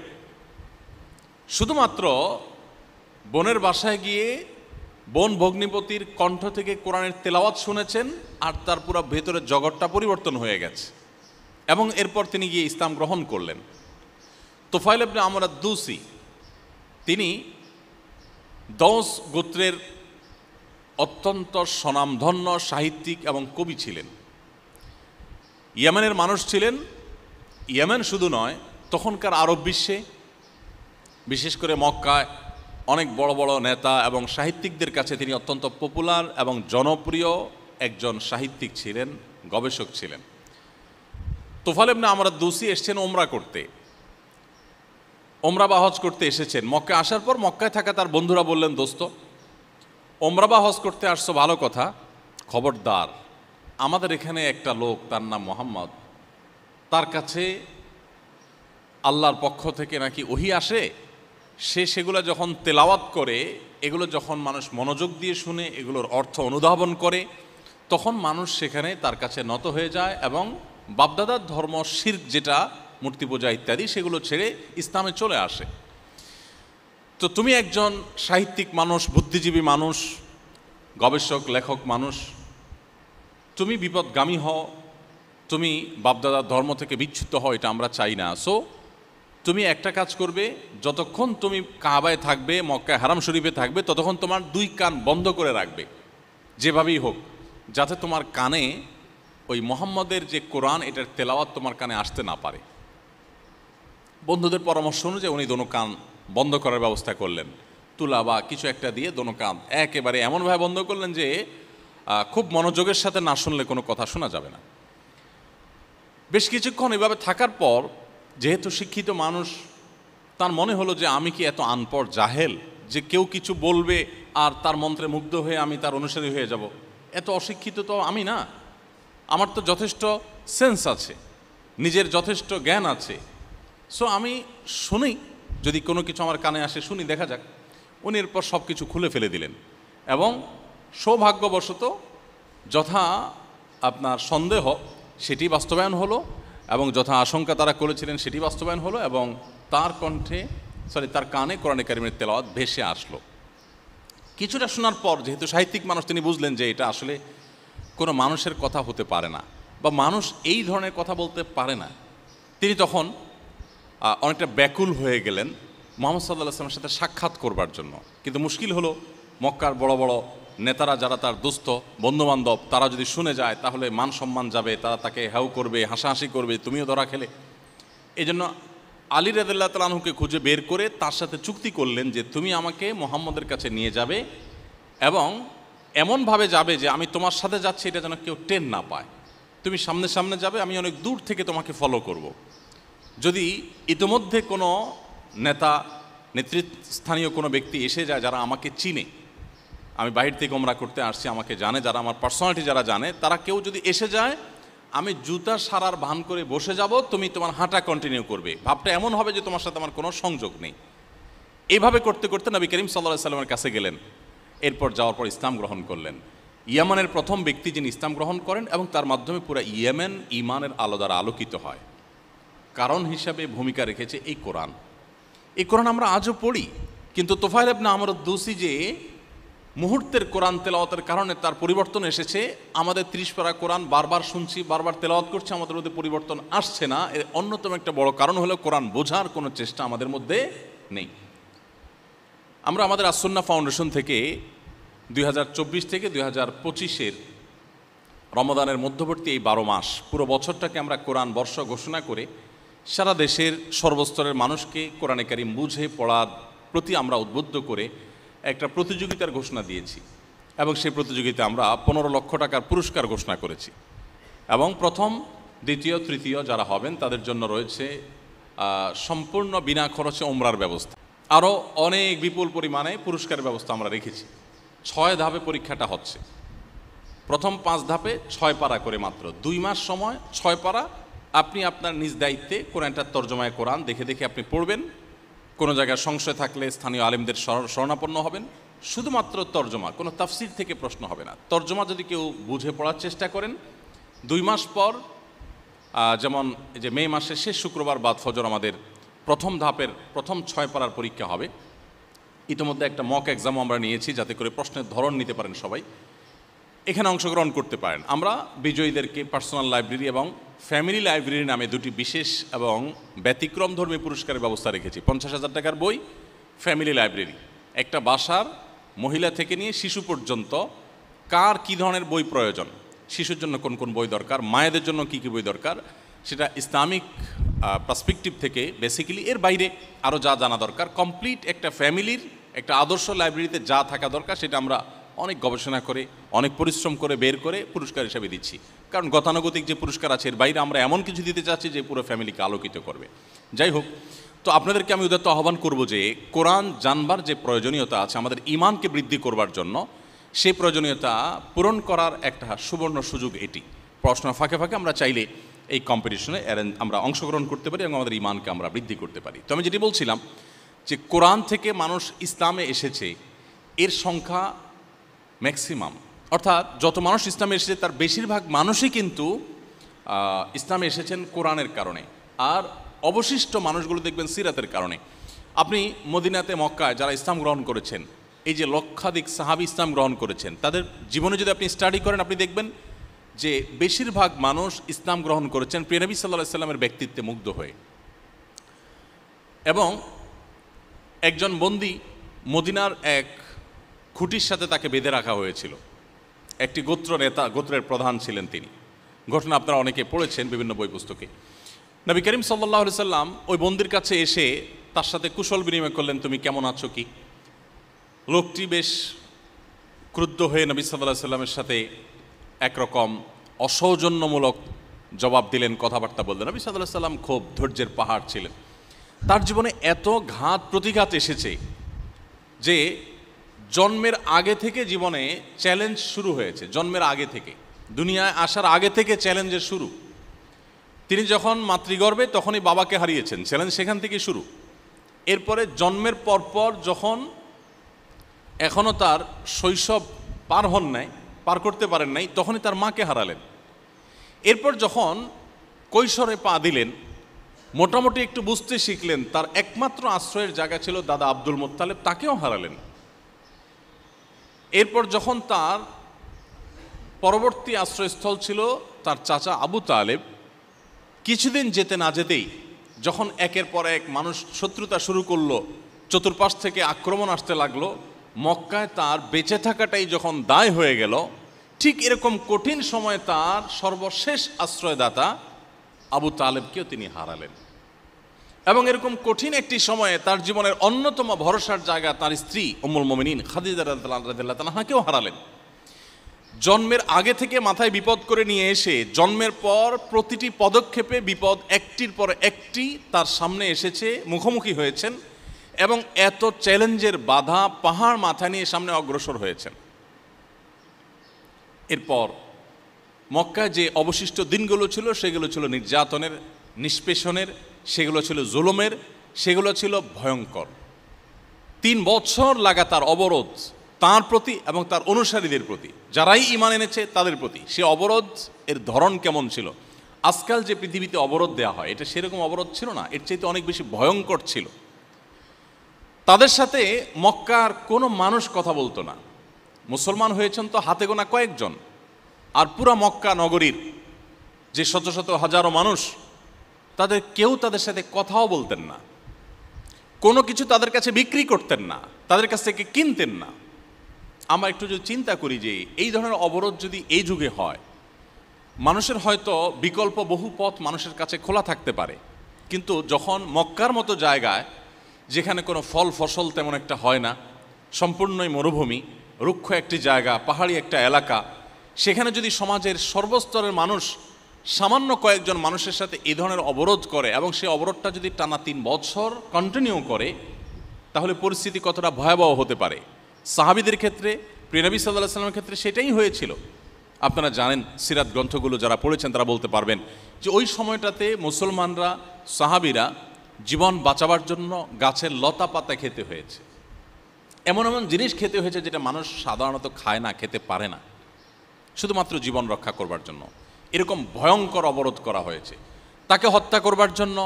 শুধুমাত্র বোনের বাসায় গিয়ে বোন ভগ্নিপতির কণ্ঠ থেকে কোরআনের তেলাওয়াত শুনেছেন, আর তার পুরো ভেতরের জগৎটা পরিবর্তন হয়ে গেছে, এবং এরপর তিনি গিয়ে ইসলাম গ্রহণ করলেন। তুফাইল ইবনে আমর আদ-দৌসি, তিনি দৌস গোত্রের অত্যন্ত স্বনামধন্য সাহিত্যিক এবং কবি ছিলেন। ইয়েমেনের মানুষ ছিলেন। ইয়েমেন শুধু নয়, তখনকার আরব বিশ্বে, বিশেষ করে মক্কায় অনেক বড় বড় নেতা এবং সাহিত্যিকদের কাছে তিনি অত্যন্ত পপুলার এবং জনপ্রিয় একজন সাহিত্যিক ছিলেন, গবেষক ছিলেন। তুফাইল ইবনে আমর আদ-দৌসি এসেছেন ওমরা করতে, ওমরা বা হজ করতে এসেছেন। মক্কায় আসার পর মক্কায় থাকা তার বন্ধুরা বললেন, দোস্ত, ওমরা বা হজ করতে আসছো ভালো কথা, খবরদার আমাদের এখানে একটা লোক, তার নাম মোহাম্মদ, তার কাছে আল্লাহর পক্ষ থেকে নাকি ওহী আসে, সে সেগুলো যখন তেলাওয়াত করে, এগুলো যখন মানুষ মনোযোগ দিয়ে শুনে, এগুলোর অর্থ অনুধাবন করে, তখন মানুষ সেখানে তার কাছে নত হয়ে যায় এবং বাপদাদার ধর্ম, শিরক যেটা মূর্তি পূজা ইত্যাদি, সেগুলো ছেড়ে ইসলামে চলে আসে। তো তুমি একজন সাহিত্যিক মানুষ, বুদ্ধিজীবী মানুষ, গবেষক, লেখক মানুষ, তুমি বিপদগামী হও, তুমি বাপদাদার ধর্ম থেকে বিচ্যুত হও, এটা আমরা চাই না। সো তুমি একটা কাজ করবে, যতক্ষণ তুমি কাবায় থাকবে, মক্কায় হারাম শরীফে থাকবে, ততক্ষণ তোমার দুই কান বন্ধ করে রাখবে যেভাবেই হোক, যাতে তোমার কানে ওই মোহাম্মদের যে কোরআন, এটার তেলাওয়াত তোমার কানে আসতে না পারে। বন্ধুদের পরামর্শ অনুযায়ী উনি দোনো কান বন্ধ করার ব্যবস্থা করলেন, তুলা বা কিছু একটা দিয়ে দোনো কান একেবারে এমনভাবে বন্ধ করলেন যে খুব মনোযোগের সাথে না শুনলে কোনো কথা শোনা যাবে না। বেশ কিছুক্ষণ এভাবে থাকার পর, যেহেতু শিক্ষিত মানুষ, তার মনে হলো যে আমি কি এত আনপড় জাহেল যে কেউ কিছু বলবে আর তার মন্ত্রে মুগ্ধ হয়ে আমি তার অনুসারী হয়ে যাব? এত অশিক্ষিত তো আমি না, আমার তো যথেষ্ট সেন্স আছে, নিজের যথেষ্ট জ্ঞান আছে। সো আমি শুনি, যদি কোনো কিছু আমার কানে আসে শুনি, দেখা যাক। উনি এরপর সব কিছু খুলে ফেলে দিলেন এবং সৌভাগ্যবশত যথা আপনার সন্দেহ সেটি বাস্তবায়ন হলো এবং যথা আশঙ্কা তারা করেছিলেন সেটি বাস্তবায়ন হলো এবং তার কণ্ঠে তার কানে কোরআনে কারিমের তেলাওয়াত ভেসে আসলো। কিছুটা শোনার পর, যেহেতু সাহিত্যিক মানুষ, তিনি বুঝলেন যে এটা আসলে কোনো মানুষের কথা হতে পারে না বা মানুষ এই ধরনের কথা বলতে পারে না। তিনি তখন অনেকটা ব্যাকুল হয়ে গেলেন মুহাম্মদ সাল্লাল্লাহু আলাইহি ওয়াসাল্লামের সাথে সাক্ষাৎ করবার জন্য। কিন্তু মুশকিল হলো, মক্কার বড় বড় নেতারা, যারা তার দোস্ত বন্ধুবান্ধব, তারা যদি শুনে যায় তাহলে মান সম্মান যাবে, তারা তাকে হ্যাও করবে, হাসাহাসি করবে, তুমিও ধরা খেলে। এই জন্য আলী রাদিয়াল্লাহু তাআলা আনহুকে খুঁজে বের করে তার সাথে চুক্তি করলেন যে তুমি আমাকে মুহাম্মদের কাছে নিয়ে যাবে এবং এমনভাবে যাবে যে আমি তোমার সাথে যাচ্ছি এটা যেন কেউ টের না পায়। তুমি সামনে সামনে যাবে, আমি অনেক দূর থেকে তোমাকে ফলো করব। যদি ইতিমধ্যে কোনো নেতা, নেতৃস্থানীয় কোনো ব্যক্তি এসে যায় যারা আমাকে চিনে, আমি বাইরে থেকে ওমরা করতে আসছি, আমাকে জানে, যারা আমার পার্সোনালিটি যারা জানে, তারা কেউ যদি এসে যায়, আমি জুতা সারার ভান করে বসে যাব, তুমি তোমার হাঁটা কন্টিনিউ করবে। ভাবটা এমন হবে যে তোমার সাথে আমার কোনো সংযোগ নেই। এইভাবে করতে করতে নবী করিম সাল্লাল্লাহু আলাইহি সাল্লামের কাছে গেলেন। এরপর যাওয়ার পর ইসলাম গ্রহণ করলেন। ইয়ামানের প্রথম ব্যক্তি যিনি ইসলাম গ্রহণ করেন এবং তার মাধ্যমে পুরো ইয়েমেন ইমানের আলো দ্বারা আলোকিত হয়। কারণ হিসাবে ভূমিকা রেখেছে এই কোরআন। এই কোরআন আমরা আজও পড়ি, কিন্তু তোফায়েল ইবনে আমর আদ-দৌসি যে মুহূর্তের কোরআন তেলাওয়াতের কারণে তার পরিবর্তন এসেছে, আমাদের 30 পারা কোরআন বারবার শুনছি, বারবার তেলাওয়াত করছি, আমাদের মধ্যে পরিবর্তন আসছে না। এর অন্যতম একটা বড় কারণ হলো কোরআন বোঝার কোনো চেষ্টা আমাদের মধ্যে নেই। আমরা আমাদের আস-সুন্নাহ ফাউন্ডেশন থেকে 2024 থেকে 2025-এর রমাদানের মধ্যবর্তী এই 12 মাস, পুরো বছরটাকে আমরা কোরআন বর্ষ ঘোষণা করে সারা দেশের সর্বস্তরের মানুষকে কোরআনে কারিম বুঝে পড়ার প্রতি আমরা উদ্বুদ্ধ করে একটা প্রতিযোগিতার ঘোষণা দিয়েছি এবং সেই প্রতিযোগিতায় আমরা 15 লক্ষ টাকার পুরস্কার ঘোষণা করেছি এবং প্রথম, দ্বিতীয়, তৃতীয় যারা হবেন তাদের জন্য রয়েছে সম্পূর্ণ বিনা খরচে ওমরার ব্যবস্থা। আরও অনেক বিপুল পরিমাণে পুরস্কারের ব্যবস্থা আমরা রেখেছি। 6 ধাপে পরীক্ষাটা হচ্ছে। প্রথম 5 ধাপে 6 পারা করে, মাত্র 2 মাস সময়, 6 পারা। আপনি আপনার নিজ দায়িত্বে কোরআনটার তর্জমায় কোরআন দেখে দেখে আপনি পড়বেন। কোনো জায়গায় সংশয় থাকলে স্থানীয় আলেমদের শরণাপন্ন হবেন। শুধুমাত্র তর্জমা, কোনো তাফসির থেকে প্রশ্ন হবে না। তর্জমা যদি কেউ বুঝে পড়ার চেষ্টা করেন, 2 মাস পর, যেমন এই যে মে মাসের শেষ শুক্রবার বাদ ফজর আমাদের প্রথম ধাপের প্রথম 6 পারার পরীক্ষা হবে। ইতিমধ্যে একটা মক এক্সামও আমরা নিয়েছি, যাতে করে প্রশ্নের ধরন নিতে পারেন সবাই, এখানে অংশগ্রহণ করতে পারেন। আমরা বিজয়ীদেরকে পার্সোনাল লাইব্রেরি এবং ফ্যামিলি লাইব্রেরি নামে 2টি বিশেষ এবং ব্যতিক্রমধর্মী পুরস্কারের ব্যবস্থা রেখেছি। 50,000 টাকার বই, ফ্যামিলি লাইব্রেরি। একটা বাসার মহিলা থেকে নিয়ে শিশু পর্যন্ত কার কী ধরনের বই প্রয়োজন, শিশুর জন্য কোন কোন বই দরকার, মায়েদের জন্য কী কী বই দরকার, সেটা ইসলামিক পার্সপেক্টিভ থেকে বেসিক্যালি, এর বাইরে আরও যা জানা দরকার, কমপ্লিট একটা ফ্যামিলির একটা আদর্শ লাইব্রেরিতে যা থাকা দরকার সেটা আমরা অনেক গবেষণা করে, অনেক পরিশ্রম করে বের করে পুরস্কার হিসাবে দিচ্ছি। কারণ গতানুগতিক যে পুরস্কার আছে এর বাইরে আমরা এমন কিছু দিতে চাচ্ছি যে পুরো ফ্যামিলিকে আলোকিত করবে। যাই হোক, তো আপনাদেরকে আমি উদাত্ত আহ্বান করব যে কোরআন জানবার যে প্রয়োজনীয়তা আছে আমাদের ইমানকে বৃদ্ধি করবার জন্য, সেই প্রয়োজনীয়তা পূরণ করার একটা সুবর্ণ সুযোগ এটি। পড়াশোনার ফাঁকে ফাঁকে আমরা চাইলে এই কম্পিটিশনে আমরা অংশগ্রহণ করতে পারি এবং আমাদের ইমানকে আমরা বৃদ্ধি করতে পারি। তো আমি যেটি বলছিলাম যে কোরআন থেকে মানুষ ইসলামে এসেছে এর সংখ্যা ম্যাক্সিমাম, অর্থাৎ যত মানুষ ইসলামে এসেছে তার বেশিরভাগ মানুষই কিন্তু ইসলামে এসেছেন কোরআনের কারণে, আর অবশিষ্ট মানুষগুলো দেখবেন সিরাতের কারণে। আপনি মদিনাতে মক্কায় যারা ইসলাম গ্রহণ করেছেন, এই যে লক্ষাধিক সাহাবী ইসলাম গ্রহণ করেছেন, তাদের জীবনে যদি আপনি স্টাডি করেন আপনি দেখবেন যে বেশিরভাগ মানুষ ইসলাম গ্রহণ করেছেন প্রিয় নবী সাল্লাল্লাহু আলাইহি সাল্লামের ব্যক্তিত্বে মুগ্ধ হয়ে। এবং একজন বন্দী মদিনার এক খুঁটির সাথে তাকে বেঁধে রাখা হয়েছিল, একটি গোত্র নেতা, গোত্রের প্রধান ছিলেন তিনি। ঘটনা আপনারা অনেকে পড়েছেন বিভিন্ন বই পুস্তকে। নবী করিম সাল্লাল্লাহু আলাইহি সাল্লাম ওই বন্দীর কাছে এসে তার সাথে কুশল বিনিময় করলেন, তুমি কেমন আছো কি। লোকটি বেশ ক্রুদ্ধ হয়ে নবী সাল্লাল্লাহু আলাইহি সাল্লামের সাথে একরকম অসৌজন্যমূলক জবাব দিলেন, কথাবার্তা বললেন। নবী সাল্লাল্লাহু আলাইহি সাল্লাম খুব ধৈর্যের পাহাড় ছিলেন। তার জীবনে এত ঘাত প্রতিঘাত এসেছে যে জন্মের আগে থেকে জীবনে চ্যালেঞ্জ শুরু হয়েছে, জন্মের আগে থেকে, দুনিয়ায় আসার আগে থেকে চ্যালেঞ্জের শুরু। তিনি যখন মাতৃগর্ভে তখনই বাবাকে হারিয়েছেন, চ্যালেঞ্জ সেখান থেকে শুরু। এরপরে জন্মের পরপর যখন এখনও তার শৈশব পার করতে পারেন নাই, তখনই তার মাকে হারালেন। এরপর যখন কৈশোরে পা দিলেন, মোটামুটি একটু বুঝতে শিখলেন, তার একমাত্র আশ্রয়ের জায়গা ছিল দাদা আব্দুল মুত্তালিব, তাকেও হারালেন। এরপর যখন তার পরবর্তী আশ্রয়স্থল ছিল তার চাচা আবু তালেব, কিছুদিন যেতে না যেতেই যখন একের পর এক মানুষ শত্রুতা শুরু করলো, চতুর্পাশ থেকে আক্রমণ আসতে লাগলো, মক্কায় তার বেঁচে থাকাটাই যখন দায় হয়ে গেল, ঠিক এরকম কঠিন সময়ে তার সর্বশেষ আশ্রয়দাতা আবু তালেবকেও তিনি হারালেন। এবং এরকম কঠিন একটি সময়ে তার জীবনের অন্যতম ভরসার জায়গা তার স্ত্রী উম্মুল মুমিনিন খাদিজা রাদিয়াল্লাহু তাআলাকেও হারালেন। জন্মের আগে থেকে মাথায় বিপদ করে নিয়ে এসে জন্মের পর প্রতিটি পদক্ষেপে বিপদ একটির পর একটি তার সামনে এসেছে, মুখোমুখি হয়েছেন এবং এত চ্যালেঞ্জের বাধা পাহাড় মাথা নিয়ে সামনে অগ্রসর হয়েছেন। এরপর মক্কায় যে অবশিষ্ট দিনগুলো ছিল সেগুলো ছিল নির্যাতনের, নিষ্পেষণের, সেগুলো ছিল জুলুমের, সেগুলো ছিল ভয়ঙ্কর। 3 বছর লাগাতার অবরোধ তার প্রতি এবং তার অনুসারীদের প্রতি, যারাই ঈমান এনেছে তাদের প্রতি। সে অবরোধ এর ধরন কেমন ছিল? আজকাল যে পৃথিবীতে অবরোধ দেওয়া হয় এটা সেরকম অবরোধ ছিল না, এর চাইতে অনেক বেশি ভয়ঙ্কর ছিল। তাদের সাথে মক্কার কোনো মানুষ কথা বলতো না। মুসলমান হয়েছেন তো হাতে গোনা কয়েকজন, আর পুরা মক্কা নগরীর যে শত শত হাজারো মানুষ, কেউ তাদের সাথে কথাও বলতেন না, কোনো কিছু তাদের কাছে বিক্রি করতেন না, তাদের কাছ থেকে কিনতেন না। আমরা একটু যদি চিন্তা করি যে এই ধরনের অবরোধ যদি এই যুগে হয়, মানুষের হয়তো বিকল্প বহু পথ মানুষের কাছে খোলা থাকতে পারে, কিন্তু যখন মক্কার মতো জায়গায় যেখানে কোনো ফল ফসল তেমন একটা হয় না, সম্পূর্ণই মরুভূমি, রুক্ষ একটি জায়গা, পাহাড়ি একটা এলাকা, সেখানে যদি সমাজের সর্বস্তরের মানুষ সামান্য কয়েকজন মানুষের সাথে এই ধরনের অবরোধ করে এবং সেই অবরোধটা যদি টানা 3 বছর কন্টিনিউ করে, তাহলে পরিস্থিতি কতটা ভয়াবহ হতে পারে। সাহাবীদের ক্ষেত্রে, প্রিয় নবী সাল্লাল্লাহু আলাইহি ওয়াসাল্লামের ক্ষেত্রে সেটাই হয়েছিল। আপনারা জানেন, সিরাত গ্রন্থগুলো যারা পড়েছেন তারা বলতে পারবেন যে ওই সময়টাতে মুসলমানরা, সাহাবীরা জীবন বাঁচাবার জন্য গাছের লতা পাতা খেতে হয়েছে, এমন এমন জিনিস খেতে হয়েছে যেটা মানুষ সাধারণত খায় না, খেতে পারে না, শুধুমাত্র জীবন রক্ষা করবার জন্য। এরকম ভয়ঙ্কর অবরোধ করা হয়েছে। তাকে হত্যা করবার জন্য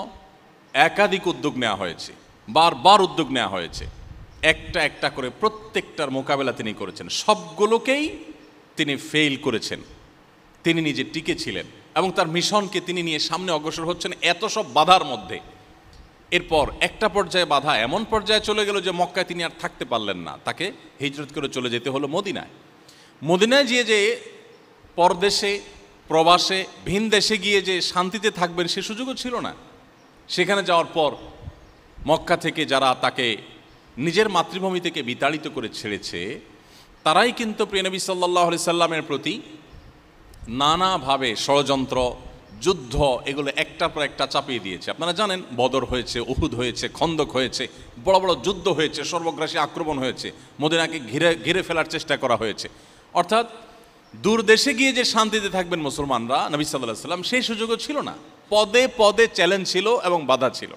একাধিক উদ্যোগ নেওয়া হয়েছে, বারবার উদ্যোগ নেওয়া হয়েছে। একটা একটা করে প্রত্যেকটার মোকাবেলা তিনি করেছেন, সবগুলোকেই তিনি ফেইল করেছেন। তিনি নিজে টিকে ছিলেন এবং তার মিশনকে তিনি নিয়ে সামনে অগ্রসর হচ্ছেন এত সব বাধার মধ্যে। এরপর একটা পর্যায়ে বাধা এমন পর্যায়ে চলে গেল যে মক্কায় তিনি আর থাকতে পারলেন না, তাকে হিজরত করে চলে যেতে হলো মদিনায়। মদিনায় গিয়ে যে পরদেশে, প্রবাসে, ভিন দেশে গিয়ে যে শান্তিতে থাকবেন সে সুযোগও ছিল না। সেখানে যাওয়ার পর মক্কা থেকে যারা তাকে নিজের মাতৃভূমি থেকে বিতাড়িত করে ছেড়েছে, তারাই কিন্তু প্রিয় নবী সাল্লাল্লাহু আলাইহি সাল্লামের প্রতি নানাভাবে ষড়যন্ত্র, যুদ্ধ, এগুলো একটার পর একটা চাপিয়ে দিয়েছে। আপনারা জানেন বদর হয়েছে, উহুদ হয়েছে, খন্দক হয়েছে, বড় বড় যুদ্ধ হয়েছে, সর্বগ্রাসী আক্রমণ হয়েছে, মদিনাকে ঘিরে ফেলার চেষ্টা করা হয়েছে। অর্থাৎ দূর দেশে গিয়ে যে শান্তিতে থাকবেন মুসলমানরা, নবী সাল্লাল্লাহু আলাইহি ওয়াসাল্লাম, সেই সুযোগও ছিল না। পদে পদে চ্যালেঞ্জ ছিল এবং বাধা ছিল,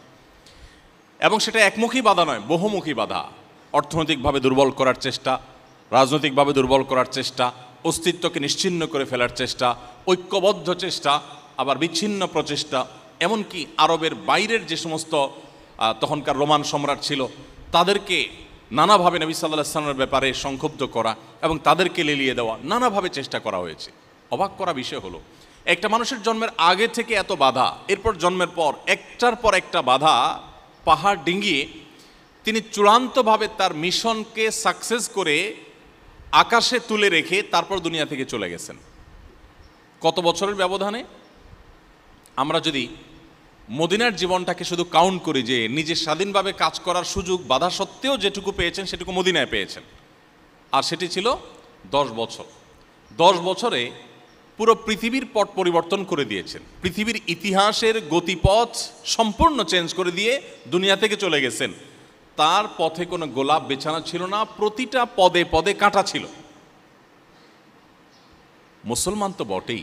এবং সেটা একমুখী বাধা নয়, বহুমুখী বাধা। অর্থনৈতিকভাবে দুর্বল করার চেষ্টা, রাজনৈতিকভাবে দুর্বল করার চেষ্টা, অস্তিত্বকে নিশ্চিহ্ন করে ফেলার চেষ্টা, ঐক্যবদ্ধ চেষ্টা, আবার বিচ্ছিন্ন প্রচেষ্টা, এমনকি আরবের বাইরের যে সমস্ত তখনকার রোমান সম্রাট ছিল তাদেরকে নানাভাবে নবী সাল্লাল্লাহু আলাইহি ওয়াসাল্লামের ব্যাপারে সংক্ষুব্ধ করা এবং তাদেরকে লেলিয়ে দেওয়া, নানাভাবে চেষ্টা করা হয়েছে। অবাক করা বিষয় হলো, একটা মানুষের জন্মের আগে থেকে এত বাধা, এরপর জন্মের পর একটার পর একটা বাধা পাহাড় ডিঙ্গিয়ে তিনি চূড়ান্তভাবে তার মিশনকে সাকসেস করে আকাশে তুলে রেখে তারপর দুনিয়া থেকে চলে গেছেন। কত বছরের ব্যবধানে? আমরা যদি মদিনার জীবনটাকে শুধু কাউন্ট করি, যে নিজে স্বাধীনভাবে কাজ করার সুযোগ বাধা সত্ত্বেও যেটুকু পেয়েছেন সেটুকু মদিনায় পেয়েছেন, আর সেটি ছিল 10 বছর। 10 বছরে পুরো পৃথিবীর পট পরিবর্তন করে দিয়েছেন, পৃথিবীর ইতিহাসের গতিপথ সম্পূর্ণ চেঞ্জ করে দিয়ে দুনিয়া থেকে চলে গেছেন। তার পথে কোনো গোলাপ বেছানো ছিল না, প্রতিটা পদে পদে কাঁটা ছিল। মুসলমান তো বটেই,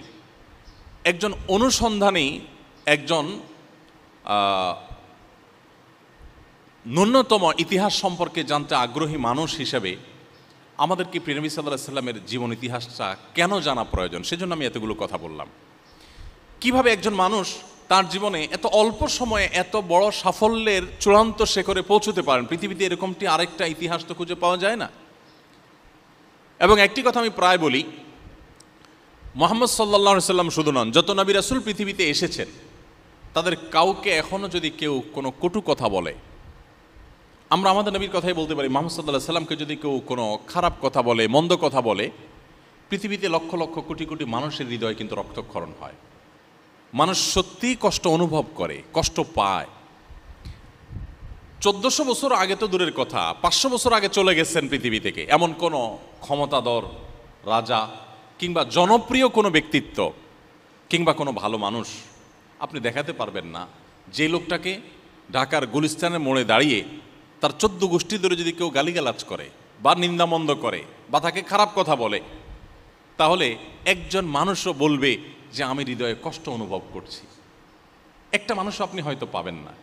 একজন অনুসন্ধানী, একজন ন্যূনতম ইতিহাস সম্পর্কে জানতে আগ্রহী মানুষ হিসেবে আমাদেরকে প্রিয় নবী সাল্লাল্লাহু আলাইহি ওয়াসাল্লামের জীবন ইতিহাসটা কেন জানা প্রয়োজন, সেজন্য আমি এতগুলো কথা বললাম। কিভাবে একজন মানুষ তার জীবনে এত অল্প সময়ে এত বড় সাফল্যের চূড়ান্ত শিখরে পৌঁছতে পারেন, পৃথিবীতে এরকমটি আরেকটা ইতিহাস তো খুঁজে পাওয়া যায় না। এবং একটি কথা আমি প্রায় বলি, মুহাম্মদ সাল্লাল্লাহু আলাইহি ওয়াসাল্লাম শুধু নন, যত নবী রাসূল পৃথিবীতে এসেছেন তাদের কাউকে এখনও যদি কেউ কোনো কটু কথা বলে, আমরা আমাদের নবীর কথাই বলতে পারি, মুহাম্মদ সাল্লাল্লাহু আলাইহি ওয়াসাল্লামকে যদি কেউ কোনো খারাপ কথা বলে, মন্দ কথা বলে, পৃথিবীতে লক্ষ লক্ষ কোটি কোটি মানুষের হৃদয়ে কিন্তু রক্তক্ষরণ হয়। মানুষ সত্যিই কষ্ট অনুভব করে, কষ্ট পায়। 1400 বছর আগে তো দূরের কথা, 500 বছর আগে চলে গেছেন পৃথিবী থেকে, এমন কোনো ক্ষমতাধর রাজা কিংবা জনপ্রিয় কোনো ব্যক্তিত্ব কিংবা কোনো ভালো মানুষ আপনি দেখাতে পারবেন না যে লোকটাকে ঢাকার গুলিস্তানের মোড়ে দাঁড়িয়ে তার 14 গোষ্ঠী ধরে যদি কেউ গালিগালাজ করে বা নিন্দামন্দ করে বা তাকে খারাপ কথা বলে, তাহলে একজন মানুষও বলবে যে আমি হৃদয়ে কষ্ট অনুভব করছি। একটা মানুষও আপনি হয়তো পাবেন না।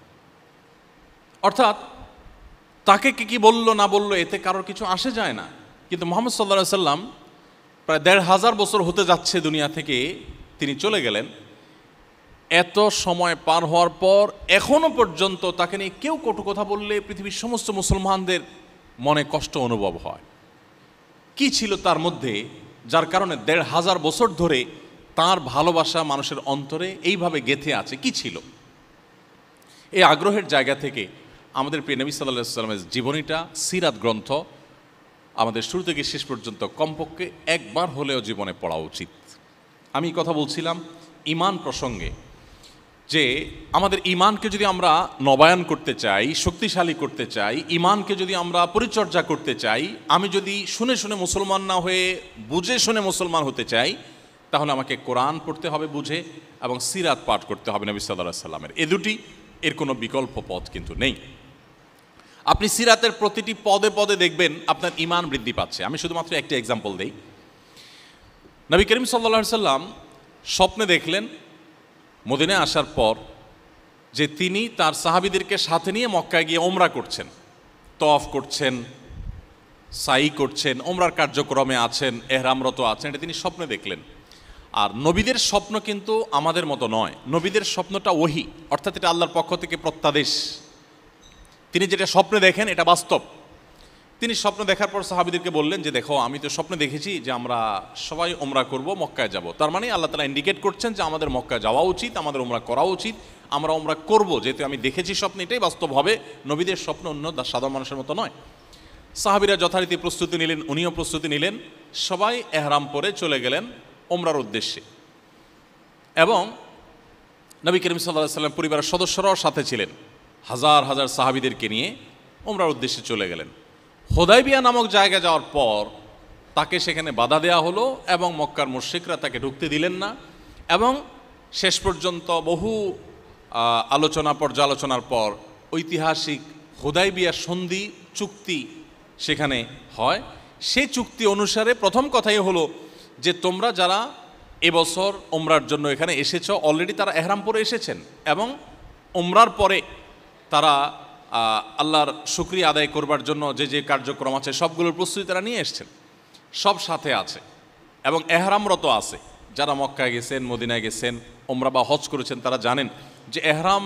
অর্থাৎ তাকে কি বললো না বললো এতে কারোর কিছু আসে যায় না। কিন্তু মুহাম্মদ সাল্লাল্লাহু আলাইহি ওয়াসাল্লাম প্রায় 1500 বছর হতে যাচ্ছে দুনিয়া থেকে তিনি চলে গেলেন। এত সময় পার হওয়ার পর এখনো পর্যন্ত তাকে নিয়ে কেউ কটু কথা বললে পৃথিবীর সমস্ত মুসলমানদের মনে কষ্ট অনুভব হয়। কি ছিল তার মধ্যে যার কারণে 1500 বছর ধরে তার ভালোবাসা মানুষের অন্তরে এইভাবে গেঁথে আছে? কি ছিল? এই আগ্রহের জায়গা থেকে আমাদের প্রিয় নবী সাল্লাল্লাহু আলাইহি ওয়াসাল্লামের জীবনীটা, সিরাত গ্রন্থ আমাদের শুরু থেকে শেষ পর্যন্ত কমপক্ষে একবার হলেও জীবনে পড়া উচিত। আমি কথা বলছিলাম ঈমান প্রসঙ্গে, যে আমাদের ঈমানকে যদি আমরা নবায়ন করতে চাই, শক্তিশালী করতে চাই, ঈমানকে যদি আমরা পরিচর্যা করতে চাই, আমি যদি শুনে শুনে মুসলমান না হয়ে বুঝে শুনে মুসলমান হতে চাই, তাহলে আমাকে কোরআন পড়তে হবে বুঝে এবং সিরাত পাঠ করতে হবে নবী সাল্লাল্লাহু আলাইহি ওয়াসাল্লামের। এ দুটি, এর কোনো বিকল্প পথ কিন্তু নেই। আপনি সিরাতের প্রতিটি পদে পদে দেখবেন আপনার ঈমান বৃদ্ধি পাচ্ছে। আমি শুধুমাত্র একটি এক্সাম্পল দেই। নবী করিম সাল্লাল্লাহু আলাইহি ওয়াসাল্লাম স্বপ্নে দেখলেন মদিনায় আসার পর যে তিনি তার সাহাবীদেরকে সাথে নিয়ে মক্কায় গিয়ে ওমরা করছেন, তওয়াফ করছেন, সাই করছেন, ওমরার কার্যক্রমে আছেন, এহরামরত আছেন, এটা তিনি স্বপ্নে দেখলেন। আর নবীদের স্বপ্ন কিন্তু আমাদের মতো নয়। নবীদের স্বপ্নটা ওহী, অর্থাৎ এটা আল্লাহর পক্ষ থেকে প্রত্যাদেশ। তিনি যেটা স্বপ্নে দেখেন এটা বাস্তব। তিনি স্বপ্ন দেখার পর সাহাবীদেরকে বললেন যে দেখো, আমি তো স্বপ্নে দেখেছি যে আমরা সবাই ওমরা করব, মক্কায় যাব। তার মানে আল্লাহ তাআলা ইন্ডিকেট করছেন যে আমাদের মক্কায় যাওয়া উচিত, আমাদের ওমরা করা উচিত, আমরা ওমরা করব, যেহেতু আমি দেখেছি স্বপ্ন, এটাই বাস্তব হবে। নবীদের স্বপ্ন অন্য সাধারণ মানুষের মতো নয়। সাহাবীরা যথারীতি প্রস্তুতি নিলেন, উনিও প্রস্তুতি নিলেন, সবাই এহরাম পরে চলে গেলেন ওমরার উদ্দেশ্যে। এবং নবী করিম সাল্লাল্লাহু আলাইহি ওয়াসাল্লাম পরিবারের সদস্যরাও সাথে ছিলেন, হাজার হাজার সাহাবীদেরকে নিয়ে ওমরার উদ্দেশ্যে চলে গেলেন। হুদায়বিয়া নামক জায়গায় যাওয়ার পর তাকে সেখানে বাধা দেওয়া হলো এবং মক্কার মুশরিকরা তাকে ঢুকতে দিলেন না, এবং শেষ পর্যন্ত বহু আলোচনা পর্যালোচনার পর ঐতিহাসিক হুদাইবিয়া সন্ধি চুক্তি সেখানে হয়। সেই চুক্তি অনুসারে প্রথম কথাই হলো যে তোমরা যারা এবছর ওমরার জন্য এখানে এসেছ, অলরেডি তারা এহরাম পরে এসেছেন এবং ওমরার পরে তারা আল্লাহর শুকরিয়া আদায় করবার জন্য যে যে কার্যক্রম আছে সবগুলোর প্রস্তুতি তারা নিয়ে এসছেন, সব সাথে আছে এবং এহরামরত আছে। যারা মক্কায় গেছেন, মদিনায় গেছেন, ওমরা বা হজ করেছেন, তারা জানেন যে এহরাম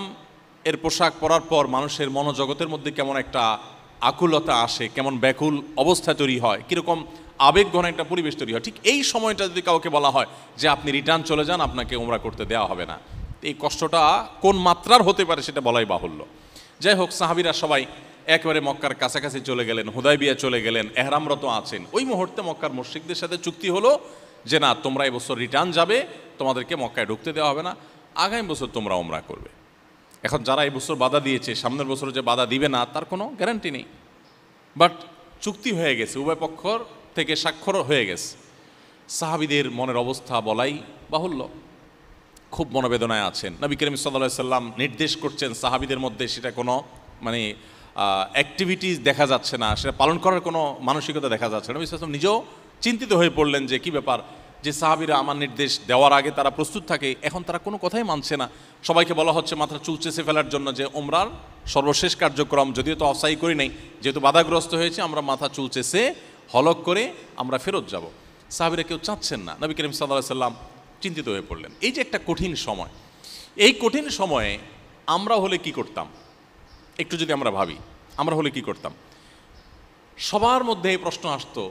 এর পোশাক পরার পর মানুষের মনোজগতের মধ্যে কেমন একটা আকুলতা আসে, কেমন ব্যাকুল অবস্থা তৈরি হয়, কীরকম আবেগঘন একটা পরিবেশ তৈরি হয়। ঠিক এই সময়টা যদি কাউকে বলা হয় যে আপনি রিটার্ন চলে যান, আপনাকে ওমরা করতে দেওয়া হবে না, এই কষ্টটা কোন মাত্রার হতে পারে সেটা বলাই বাহুল্য। যাই হোক, সাহাবীরা সবাই একেবারে মক্কার কাছাকাছি চলে গেলেন, হুদাইবিয়া চলে গেলেন, এহরামরত আছেন। ওই মুহূর্তে মক্কার মুশরিকদের সাথে চুক্তি হলো যে না, তোমরা এবছর রিটার্ন যাবে, তোমাদেরকে মক্কায় ঢুকতে দেওয়া হবে না, আগামী বছর তোমরা ওমরা করবে। এখন যারা এই বছর বাধা দিয়েছে, সামনের বছর যে বাধা দিবে না তার কোনো গ্যারান্টি নেই, বাট চুক্তি হয়ে গেছে, উভয় পক্ষর থেকে স্বাক্ষর হয়ে গেছে। সাহাবীদের মনের অবস্থা বলাই বাহুল্য, খুব মনোবেদনায় আছেন। নবী করিম সাল্লাল্লাহু আলাইহি সাল্লাম নির্দেশ করছেন, সাহাবীদের মধ্যে সেটা কোনো মানে অ্যাক্টিভিটিস দেখা যাচ্ছে না, সেটা পালন করার কোনো মানসিকতা দেখা যাচ্ছে না। নবী সাল্লাল্লাহু আলাইহি ওয়াসাল্লাম নিজেও চিন্তিত হয়ে পড়লেন যে কী ব্যাপার, যে সাহাবীরা আমার নির্দেশ দেওয়ার আগে তারা প্রস্তুত থাকে, এখন তারা কোনো কথাই মানছে না। সবাইকে বলা হচ্ছে মাথা চুল চেঁচে ফেলার জন্য যে ওমরার সর্বশেষ কার্যক্রম, যদিও তো অসাই করি নাই, যেহেতু বাধাগ্রস্ত হয়েছে, আমরা মাথা চুল চেঁচে হলক করে আমরা ফেরত যাব। সাহাবীরা কেউ চাচ্ছেন না। নবী করিম সাল্লাল্লাহু আলাইহি সাল্লাম চিন্তিত হয়ে পড়লেন। এই যে একটা কঠিন সময়, এই কঠিন সময়ে আমরা হলে কি করতাম, একটু যদি আমরা ভাবি, আমরা হলে কি করতাম? সবার মধ্যে এই প্রশ্ন আসতো।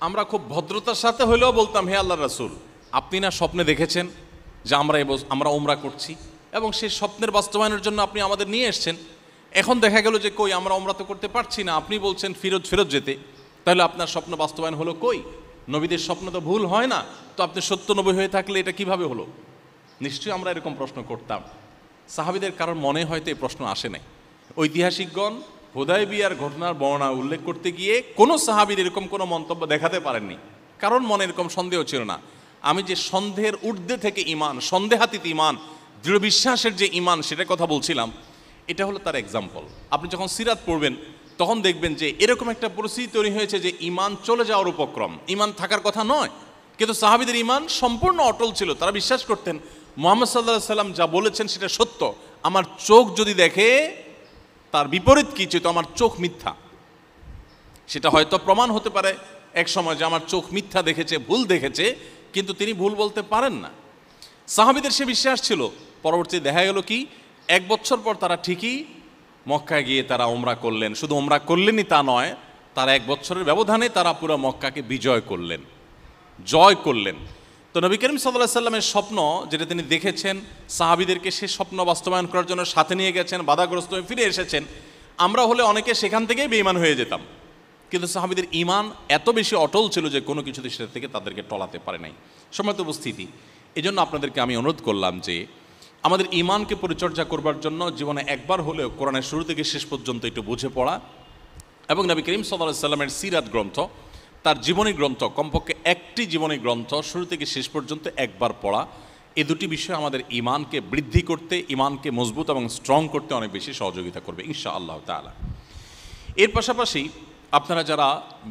আমরা খুব ভদ্রতার সাথে হলেও বলতাম, হে আল্লাহর রাসূল, আপনি না স্বপ্নে দেখেছেন যে আমরা ওমরা করছি এবং সেই স্বপ্নের বাস্তবায়নের জন্য আপনি আমাদের নিয়ে এসেছেন। এখন দেখা গেল যে কই, আমরা ওমরা তো করতে পারছি না, আপনি বলছেন ফেরত যেতে, তাহলে আপনার স্বপ্ন বাস্তবায়ন হলো কই? নবীদের স্বপ্ন তো ভুল হয় না, তো আপনি 70-90 হয়ে থাকলে এটা কিভাবে হলো? নিশ্চয়ই আমরা এরকম প্রশ্ন করতাম। সাহাবীদের কারোর মনে হয়তো এই প্রশ্ন আসে নাই। ঐতিহাসিকগণ হুদায়বিয়ার ঘটনার বর্ণনা উল্লেখ করতে গিয়ে কোনো সাহাবীর এরকম কোনো মন্তব্য দেখাতে পারেননি, কারণ মনে এরকম সন্দেহ ছিল না। আমি যে সন্দেহের ঊর্ধ্বে থেকে ইমান, সন্দেহাতীত ইমান, দৃঢ় বিশ্বাসের যে ইমান, সেটার কথা বলছিলাম, এটা হলো তার এক্সাম্পল। আপনি যখন সিরাত পড়বেন তখন দেখবেন যে এরকম একটা পরিস্থিতি তৈরি হয়েছে যে ইমান চলে যাওয়ার উপক্রম, ইমান থাকার কথা নয়, কিন্তু সাহাবীদের ইমান সম্পূর্ণ অটল ছিল। তারা বিশ্বাস করতেন মুহাম্মদ সাল্লাল্লাহু আলাইহি সাল্লাম যা বলেছেন সেটা সত্য, আমার চোখ যদি দেখে তার বিপরীত কিছু, তো আমার চোখ মিথ্যা। সেটা হয়তো প্রমাণ হতে পারে এক সময় যে আমার চোখ মিথ্যা দেখেছে, ভুল দেখেছে, কিন্তু তিনি ভুল বলতে পারেন না। সাহাবীদের সে বিশ্বাস ছিল। পরবর্তীতে দেখা গেল কি, 1 বছর পর তারা ঠিকই মক্কায় গিয়ে তারা ওমরা করলেন। শুধু ওমরা করলেনই তা নয়, তারা 1 বছরের ব্যবধানে তারা পুরো মক্কাকে বিজয় করলেন, জয় করলেন। তো নবী করিম সাল্লাল্লাহু আলাইহি সাল্লামের স্বপ্ন যেটা তিনি দেখেছেন, সাহাবীদেরকে সে স্বপ্ন বাস্তবায়ন করার জন্য সাথে নিয়ে গেছেন, বাধাগ্রস্ত হয়ে ফিরে এসেছেন। আমরা হলে অনেকে সেখান থেকেই বেঈমান হয়ে যেতাম, কিন্তু সাহাবীদের ঈমান এত বেশি অটল ছিল যে কোনো কিছুতে সেটা থেকে তাদেরকে টলাতে পারে নাই। সম্মানিত উপস্থিতি, এজন্য আপনাদেরকে আমি অনুরোধ করলাম যে আমাদের ঈমানকে পরিচর্যা করবার জন্য জীবনে একবার হলেও কোরআনের শুরু থেকে শেষ পর্যন্ত একটু বুঝে পড়া এবং নবী করিম সাল্লাল্লাহু আলাইহি সাল্লামের সিরাত গ্রন্থ, তার জীবনী গ্রন্থ, কমপক্ষে একটি জীবনী গ্রন্থ শুরু থেকে শেষ পর্যন্ত একবার পড়া, এই দুটি বিষয় আমাদের ঈমানকে বৃদ্ধি করতে, ঈমানকে মজবুত এবং স্ট্রং করতে অনেক বেশি সহযোগিতা করবে ইনশাআল্লাহ তাআলা। এর পাশাপাশি আপনারা যারা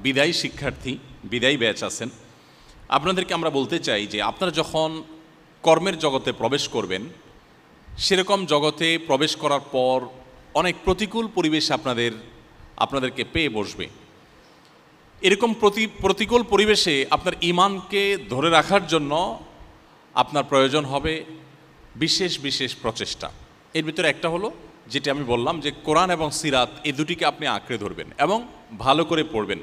বিদায়ী শিক্ষার্থী, বিদায়ী ব্যাচ আছেন, আপনাদেরকে আমরা বলতে চাই যে আপনারা যখন কর্মের জগতে প্রবেশ করবেন, সেরকম জগতে প্রবেশ করার পর অনেক প্রতিকূল পরিবেশ আপনাদেরকে পেয়ে বসবে। এরকম প্রতিকূল পরিবেশে আপনার ঈমানকে ধরে রাখার জন্য আপনার প্রয়োজন হবে বিশেষ বিশেষ প্রচেষ্টা। এর ভিতরে একটা হলো যেটি আমি বললাম যে কোরআন এবং সিরাত, এই দুটিকে আপনি আঁকড়ে ধরবেন এবং ভালো করে পড়বেন।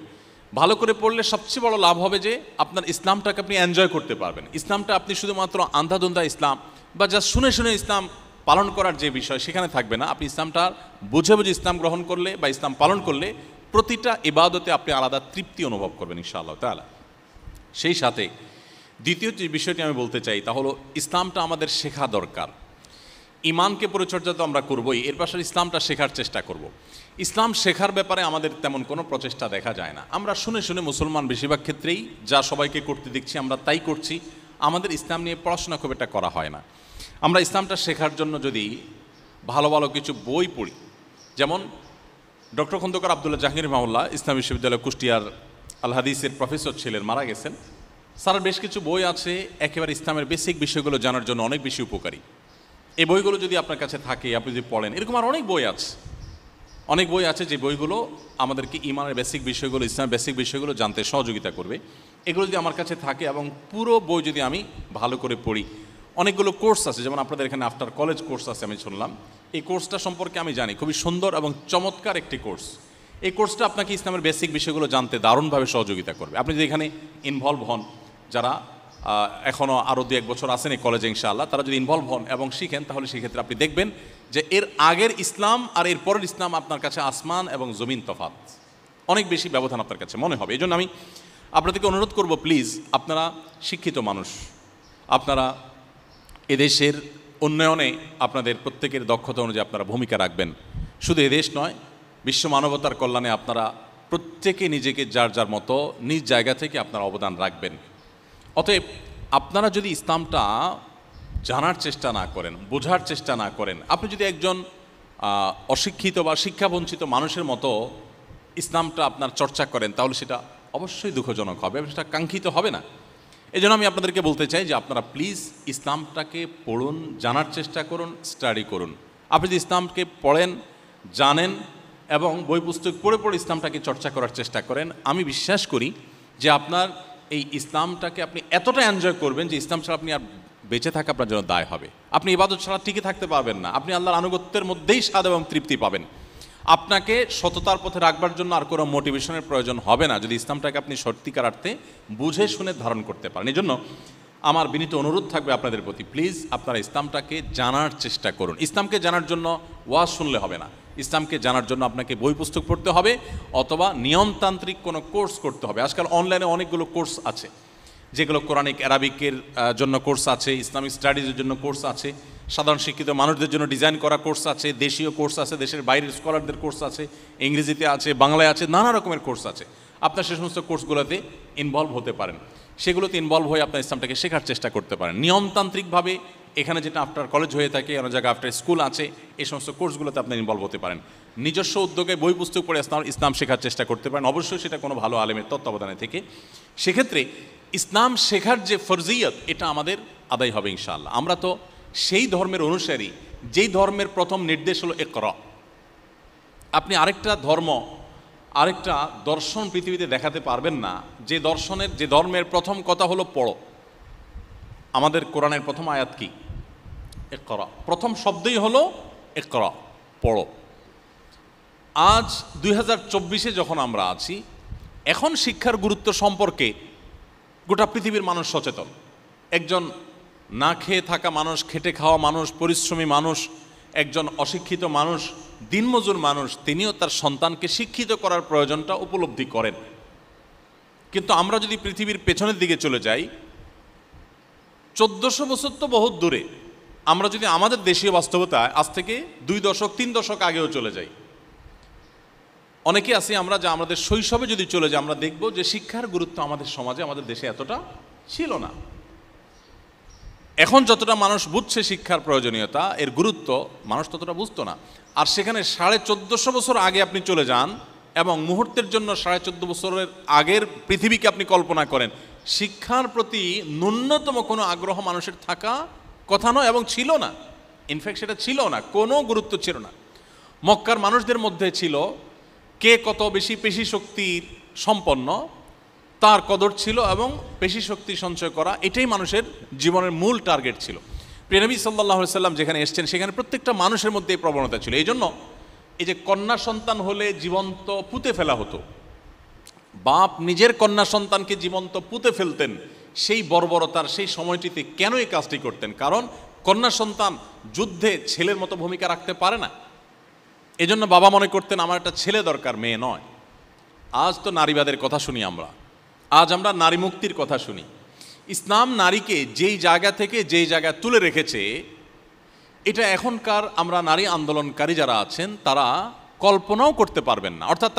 ভালো করে পড়লে সবচেয়ে বড় লাভ হবে যে আপনার ইসলামটাকে আপনি এনজয় করতে পারবেন। ইসলামটা আপনি শুধুমাত্র আন্ধাধুন্ধা ইসলাম বা যা শুনে শুনে ইসলাম পালন করার যে বিষয়, সেখানে থাকবে না। আপনি ইসলামটা বুঝে বুঝে ইসলাম গ্রহণ করলে বা ইসলাম পালন করলে প্রতিটা ইবাদতে আপনি আলাদা তৃপ্তি অনুভব করবেন ইনশাআল্লাহ তাআলা। সেই সাথে দ্বিতীয় যে বিষয়টি আমি বলতে চাই তা হলো ইসলামটা আমাদের শেখা দরকার। ঈমানকে পরিচর্যা তো আমরা করবই, এর পাশে ইসলামটা শেখার চেষ্টা করব। ইসলাম শেখার ব্যাপারে আমাদের তেমন কোনো প্রচেষ্টা দেখা যায় না। আমরা শুনে শুনে মুসলমান বেশিরভাগ ক্ষেত্রেই যা সবাইকে করতে দেখছি আমরা তাই করছি, আমাদের ইসলাম নিয়ে পড়াশোনা খুব একটা করা হয় না। আমরা ইসলামটা শেখার জন্য যদি ভালো ভালো কিছু বই পড়ি, যেমন ডক্টর খন্দকার আবদুল্লাহ জাহাঙ্গীর মাওলা ইসলাম বিশ্ববিদ্যালয় কুষ্টিয়ার আল হাদিসের প্রফেসর ছিলেন, মারা গেছেন। স্যার বেশ কিছু বই আছে একেবারে ইসলামের বেসিক বিষয়গুলো জানার জন্য অনেক বেশি উপকারী। এই বইগুলো যদি আপনার কাছে থাকে, আপনি যদি পড়েন, এরকম আর অনেক বই আছে, অনেক বই আছে যে বইগুলো আমাদেরকে ইমানের বেসিক বিষয়গুলো, ইসলামের বেসিক বিষয়গুলো জানতে সহযোগিতা করবে। এগুলো যদি আমার কাছে থাকে এবং পুরো বই যদি আমি ভালো করে পড়ি, অনেকগুলো কোর্স আছে, যেমন আপনাদের এখানে আফটার কলেজ কোর্স আছে আমি শুনলাম, এই কোর্সটা সম্পর্কে আমি জানি, খুবই সুন্দর এবং চমৎকার একটি কোর্স। এই কোর্সটা আপনাকে ইসলামের বেসিক বিষয়গুলো জানতে দারুণভাবে সহযোগিতা করবে। আপনি যদি এখানে ইনভলভ হন, যারা এখনও আরও 2-1 বছর আসেন এই কলেজে ইনশাআল্লাহ, তারা যদি ইনভলভ হন এবং শিখেন, তাহলে সেক্ষেত্রে আপনি দেখবেন যে এর আগের ইসলাম আর এর পরের ইসলাম আপনার কাছে আসমান এবং জমিন তফাৎ, অনেক বেশি ব্যবধান আপনার কাছে মনে হবে। এই জন্য আমি আপনাদেরকে অনুরোধ করব, প্লিজ, আপনারা শিক্ষিত মানুষ, আপনারা এদেশের উন্নয়নে আপনাদের প্রত্যেকের দক্ষতা অনুযায়ী আপনারা ভূমিকা রাখবেন। শুধু এদেশ নয়, বিশ্ব মানবতার কল্যাণে আপনারা প্রত্যেকে নিজেকে যার যার মতো নিজ জায়গা থেকে আপনারা অবদান রাখবেন। অতএব আপনারা যদি ইসলামটা জানার চেষ্টা না করেন, বোঝার চেষ্টা না করেন, আপনি যদি একজন অশিক্ষিত বা শিক্ষাবঞ্চিত মানুষের মতো ইসলামটা আপনার চর্চা করেন, তাহলে সেটা অবশ্যই দুঃখজনক হবে এবং সেটা কাঙ্ক্ষিত হবে না। এই জন্য আমি আপনাদেরকে বলতে চাই যে আপনারা প্লিজ ইসলামটাকে পড়ুন, জানার চেষ্টা করুন, স্টাডি করুন। আপনি যদি ইসলামকে পড়েন, জানেন এবং বই পুস্তক পড়ে পড়ে ইসলামটাকে চর্চা করার চেষ্টা করেন, আমি বিশ্বাস করি যে আপনার এই ইসলামটাকে আপনি এতটা এনজয় করবেন যে ইসলাম ছাড়া আপনি আর বেঁচে থাকা আপনার জন্য দায় হবে। আপনি ইবাদত ছাড়া টিকে থাকতে পারবেন না, আপনি আল্লাহর আনুগত্যের মধ্যেই স্বাদ এবং তৃপ্তি পাবেন। আপনাকে সততার পথে রাখবার জন্য আর কোনো মোটিভেশনের প্রয়োজন হবে না, যদি ইসলামটাকে আপনি সত্যিকার অর্থে বুঝে শুনে ধারণ করতে পারেন। এই জন্য আমার বিনীত অনুরোধ থাকবে আপনাদের প্রতি, প্লিজ আপনারা ইসলামটাকে জানার চেষ্টা করুন। ইসলামকে জানার জন্য ওয়াজ শুনলে হবে না, ইসলামকে জানার জন্য আপনাকে বই পুস্তক পড়তে হবে অথবা নিয়মতান্ত্রিক কোনো কোর্স করতে হবে। আজকাল অনলাইনে অনেকগুলো কোর্স আছে, যেগুলো কোরআনিক অ্যারাবিকের জন্য কোর্স আছে, ইসলামিক স্টাডিজের জন্য কোর্স আছে, সাধারণ শিক্ষিত মানুষদের জন্য ডিজাইন করা কোর্স আছে, দেশীয় কোর্স আছে, দেশের বাইরের স্কলারদের কোর্স আছে, ইংরেজিতে আছে, বাংলায় আছে, নানা রকমের কোর্স আছে। আপনার সে সমস্ত কোর্সগুলোতে ইনভলভ হতে পারেন, সেগুলোতে ইনভলভ হয়ে আপনার ইসলামটাকে শেখার চেষ্টা করতে পারেন নিয়মতান্ত্রিকভাবে। এখানে যেটা আফটার কলেজ হয়ে থাকে, অনেক জায়গায় আফটার স্কুল আছে, এই সমস্ত কোর্সগুলোতে আপনি ইনভলভ হতে পারেন। নিজস্ব উদ্যোগে বই পুস্তক পড়ে ইসলাম শেখার চেষ্টা করতে পারেন, অবশ্যই সেটা কোনো ভালো আলেমের তত্ত্বাবধানে থেকে। সেক্ষেত্রে ইসলাম শেখার যে ফরজিয়ত, এটা আমাদের আদায় হবে ইনশাআল্লাহ। আমরা তো সেই ধর্মের অনুসারী যেই ধর্মের প্রথম নির্দেশ হলো ইকরা। আপনি আরেকটা ধর্ম, আরেকটা দর্শন পৃথিবীতে দেখাতে পারবেন না যে ধর্মের প্রথম কথা হলো পড়ো। আমাদের কোরআনের প্রথম আয়াত কি? ইকরা। প্রথম শব্দই হলো ইকরা, পড়ো। আজ 2024-এ যখন আমরা আছি, এখন শিক্ষার গুরুত্ব সম্পর্কে গোটা পৃথিবীর মানুষ সচেতন। একজন না খেয়ে থাকা মানুষ, খেটে খাওয়া মানুষ, পরিশ্রমী মানুষ, একজন অশিক্ষিত মানুষ, দিনমজুর মানুষ, তিনিও তার সন্তানকে শিক্ষিত করার প্রয়োজনটা উপলব্ধি করেন। কিন্তু আমরা যদি পৃথিবীর পেছনের দিকে চলে যাই, 1400 বছর তো বহুত দূরে, আমরা যদি আমাদের দেশীয় বাস্তবতায় আজ থেকে 2 দশক 3 দশক আগেও চলে যাই, অনেকে আছি আমরা, যা আমাদের শৈশবে যদি চলে যাই, আমরা দেখব যে শিক্ষার গুরুত্ব আমাদের সমাজে, আমাদের দেশে এতটা ছিল না। এখন যতটা মানুষ বুঝছে শিক্ষার প্রয়োজনীয়তা, এর গুরুত্ব, মানুষ ততটা বুঝতো না। আর সেখানে 1450 বছর আগে আপনি চলে যান এবং মুহূর্তের জন্য 1450 বছরের আগের পৃথিবীকে আপনি কল্পনা করেন, শিক্ষার প্রতি ন্যূনতম কোনো আগ্রহ মানুষের থাকা কথা নয় এবং ছিল না। ইনফ্যাক্ট সেটা ছিল না, কোনো গুরুত্ব ছিল না। মক্কার মানুষদের মধ্যে ছিল কে কত বেশি পেশি শক্তির সম্পন্ন, তার কদর ছিল এবং পেশি শক্তি সঞ্চয় করা, এটাই মানুষের জীবনের মূল টার্গেট ছিল। প্রিয় নবী সাল্লাল্লাহু আলাইহি সাল্লাম যেখানে এসেছেন, সেখানে প্রত্যেকটা মানুষের মধ্যে এই প্রবণতা ছিল। এই জন্য এই যে কন্যা সন্তান হলে জীবন্ত পুঁতে ফেলা হতো, বাপ নিজের কন্যা সন্তানকে জীবন্ত পুঁতে ফেলতেন, সেই বর্বরতার সেই সময়টিতে কেন এই কাজটি করতেন? কারণ কন্যা সন্তান যুদ্ধে ছেলের মতো ভূমিকা রাখতে পারে না। এজন্য বাবা মনে করতেন আমার একটা ছেলে দরকার, মেয়ে নয়। আজ তো নারীবাদের কথা শুনি আমরা, আজ আমরা নারী মুক্তির কথা শুনি। ইসলাম নারীকে যেই জায়গা থেকে যেই জায়গায় তুলে রেখেছে, এটা এখনকার আমরা নারী আন্দোলনকারী যারা আছেন তারা কল্পনাও করতে পারবেন না। অর্থাৎ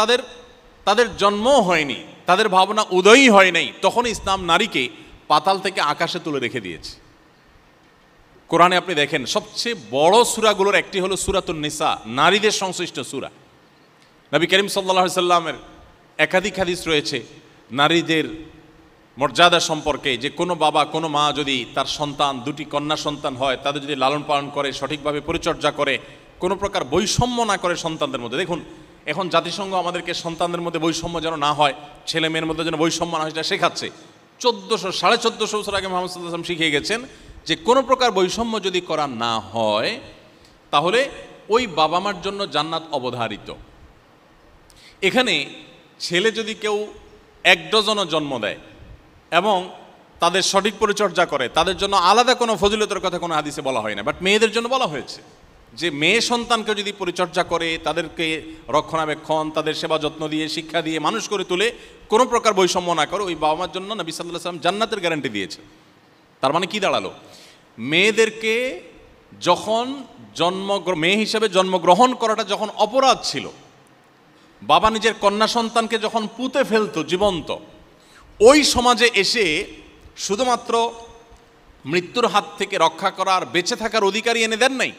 তাদের জন্মও হয়নি, তাদের ভাবনা উদয়ই হয় নাই, তখন ইসলাম নারীকে পাতাল থেকে আকাশে তুলে রেখে দিয়েছে। কোরআনে আপনি দেখেন সবচেয়ে বড় সূরাগুলোর একটি হলো সূরাতুন নিসা, নারীদের সংশ্লিষ্ট সূরা। নবী করিম সাল্লাল্লাহু আলাইহি সাল্লামের একাধিক হাদিস রয়েছে নারীদের মর্যাদা সম্পর্কে, যে কোনো বাবা কোনো মা যদি তার সন্তান, দুটি কন্যা সন্তান হয়, তাদের যদি লালন পালন করে, সঠিকভাবে পরিচর্যা করে, কোনো প্রকার বৈষম্য না করে সন্তানদের মধ্যে। দেখুন এখন জাতিসংঘ আমাদেরকে সন্তানদের মধ্যে বৈষম্য যেন না হয়, ছেলে মেয়ের মধ্যে যেন বৈষম্য না হয়, সেটা শেখাচ্ছে। 1400-1450 বছর আগে মুহাম্মদ সাল্লাল্লাহু আলাইহি ওয়াসাল্লাম শিখিয়ে গেছেন যে কোনো প্রকার বৈষম্য যদি করা না হয় তাহলে ওই বাবা মার জন্য জান্নাত অবধারিত। এখানে ছেলে যদি কেউ 1 ডজনও জন্ম দেয় এবং তাদের সঠিক পরিচর্যা করে, তাদের জন্য আলাদা কোনো ফজিলতের কথা কোনো হাদিসে বলা হয় না, বাট মেয়েদের জন্য বলা হয়েছে যে মেয়ে সন্তানকে যদি পরিচর্যা করে, তাদেরকে রক্ষণাবেক্ষণ, তাদের সেবা যত্ন দিয়ে, শিক্ষা দিয়ে মানুষ করে তুলে, কোনো প্রকার বৈষম্য না করে, ওই বাবা মার জন্য নবী সাল্লাল্লাহু আলাইহি ওয়াসাল্লাম জান্নাতের গ্যারান্টি দিয়েছে। তার মানে কি দাঁড়ালো? মেয়েদেরকে যখন মেয়ে হিসাবে জন্মগ্রহণ করাটা যখন অপরাধ ছিল, বাবা নিজের কন্যা সন্তানকে যখন পুঁতে ফেলতো জীবন্ত, ওই সমাজে এসে শুধুমাত্র মৃত্যুর হাত থেকে রক্ষা করার, বেঁচে থাকার অধিকারই এনে দেন নাই,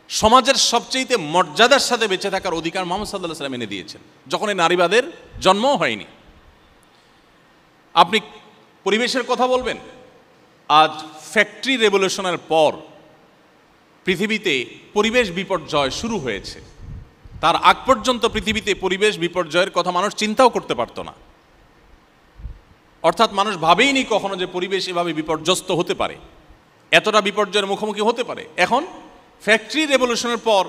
সমাজের সবচেয়ে মর্যাদার সাথে বেঁচে থাকার অধিকার মুহাম্মদ সাল্লাল্লাহু আলাইহি ওয়াসাল্লাম এনে দিয়েছেন, যখন এই নারীবাদের জন্মও হয়নি। আপনি পরিবেশের কথা বলবেন, আজ ফ্যাক্টরি রেভলিউশনের পর পৃথিবীতে পরিবেশ বিপর্যয় শুরু হয়েছে। তার আগ পর্যন্ত পৃথিবীতে পরিবেশ বিপর্যয়ের কথা মানুষ চিন্তাও করতে পারত না, অর্থাৎ মানুষ ভাবেইনি কখনো যে পরিবেশ এভাবে বিপর্যস্ত হতে পারে, এতটা বিপর্যয়ের মুখোমুখি হতে পারে। এখন ফ্যাক্টরি রেভলিউশনের পর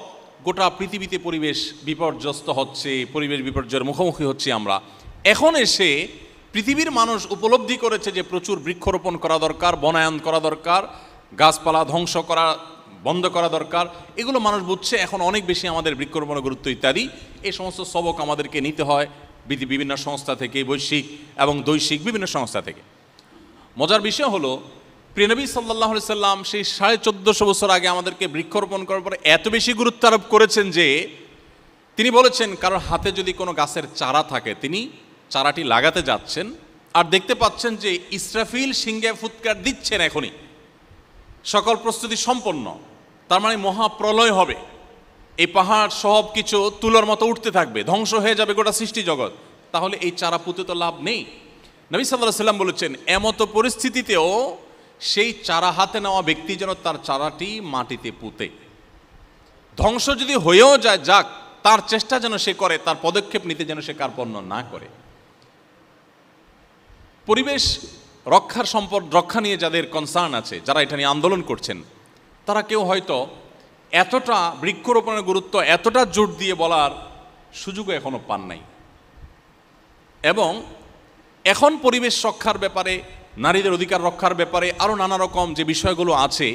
গোটা পৃথিবীতে পরিবেশ বিপর্যস্ত হচ্ছে, পরিবেশ বিপর্যয়ের মুখোমুখি হচ্ছে আমরা। এখন এসে পৃথিবীর মানুষ উপলব্ধি করেছে যে প্রচুর বৃক্ষরোপণ করা দরকার, বনায়ন করা দরকার, গাছপালা ধ্বংস করা বন্ধ করা দরকার, এগুলো মানুষ বুঝছে। এখন অনেক বেশি আমাদের বৃক্ষরোপণের গুরুত্ব ইত্যাদি, এই সমস্ত সবক আমাদেরকে নিতে হয় বিভিন্ন সংস্থা থেকে, বৈশ্বিক এবং দৈশিক বিভিন্ন সংস্থা থেকে। মজার বিষয় হলো প্রিয় নবী সাল্লাল্লাহু আলাইহি সাল্লাম সেই 1450 বছর আগে আমাদেরকে বৃক্ষরোপণ করার পরে এত বেশি গুরুত্ব আরোপ করেছেন যে তিনি বলেছেন কারোর হাতে যদি কোনো গাছের চারা থাকে, তিনি চারাটি লাগাতে যাচ্ছেন আর দেখতে পাচ্ছেন যে ইসরাফিল সিংহে ফুৎকার দিচ্ছেন, এখনই সকল প্রস্তুতি সম্পন্ন, তার মানে মহাপ্রলয় হবে, এই পাহাড় সব কিছু তুলোর মতো উঠতে থাকবে, ধ্বংস হয়ে যাবে গোটা সৃষ্টি জগৎ, তাহলে এই চারা পুঁতে তো লাভ নেই। নবী সাল্লাল্লাহু আলাইহি সাল্লাম বলেছেন এমতো পরিস্থিতিতেও সেই চারা হাতে নেওয়া ব্যক্তি যেন তার চারাটি মাটিতে পুঁতে, ধ্বংস যদি হয়েও যায় যাক, তার চেষ্টা যেন সে করে, তার পদক্ষেপ নিতে যেন সে কার্পণ্য না করে। পরিবেশ রক্ষা নিয়ে যাদের কনসার্ন আছে, যারা এটা নিয়ে আন্দোলন করছেন, তারা কেউ হয়তো এতটা বৃক্ষরোপণের গুরুত্ব এতটা জোর দিয়ে বলার সুযোগও এখনো পান নাই। এবং এখন পরিবেশ রক্ষার ব্যাপারে, নারীদের অধিকার রক্ষার ব্যাপারে আরও নানা রকম যে বিষয়গুলো আছে,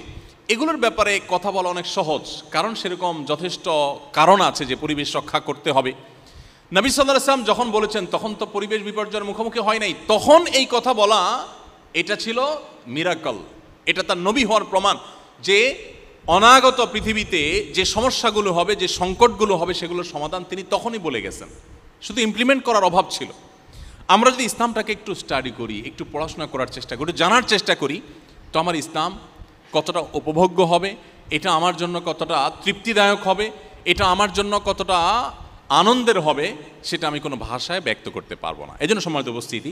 এগুলোর ব্যাপারে কথা বলা অনেক সহজ, কারণ সেরকম যথেষ্ট কারণ আছে যে পরিবেশ রক্ষা করতে হবে। নবী সাল্লাল্লাহু আলাইহি ওয়াসাল্লাম যখন বলেছেন তখন তো পরিবেশ বিপর্যয়ের মুখোমুখি হয় নাই, তখন এই কথা বলা এটা ছিল মিরাকল, এটা তার নবী হওয়ার প্রমাণ যে অনাগত পৃথিবীতে যে সমস্যাগুলো হবে, যে সংকটগুলো হবে, সেগুলোর সমাধান তিনি তখনই বলে গেছেন, শুধু ইমপ্লিমেন্ট করার অভাব ছিল। আমরা যদি ইসলামটাকে একটু স্টাডি করি, একটু পড়াশোনা করার চেষ্টা করি, জানার চেষ্টা করি, তো আমার ইসলাম কতটা উপভোগ্য হবে, এটা আমার জন্য কতটা তৃপ্তিদায়ক হবে, এটা আমার জন্য কতটা আনন্দের হবে, সেটা আমি কোনো ভাষায় ব্যক্ত করতে পারবো না। এই জন্য সম্মানিত উপস্থিতি,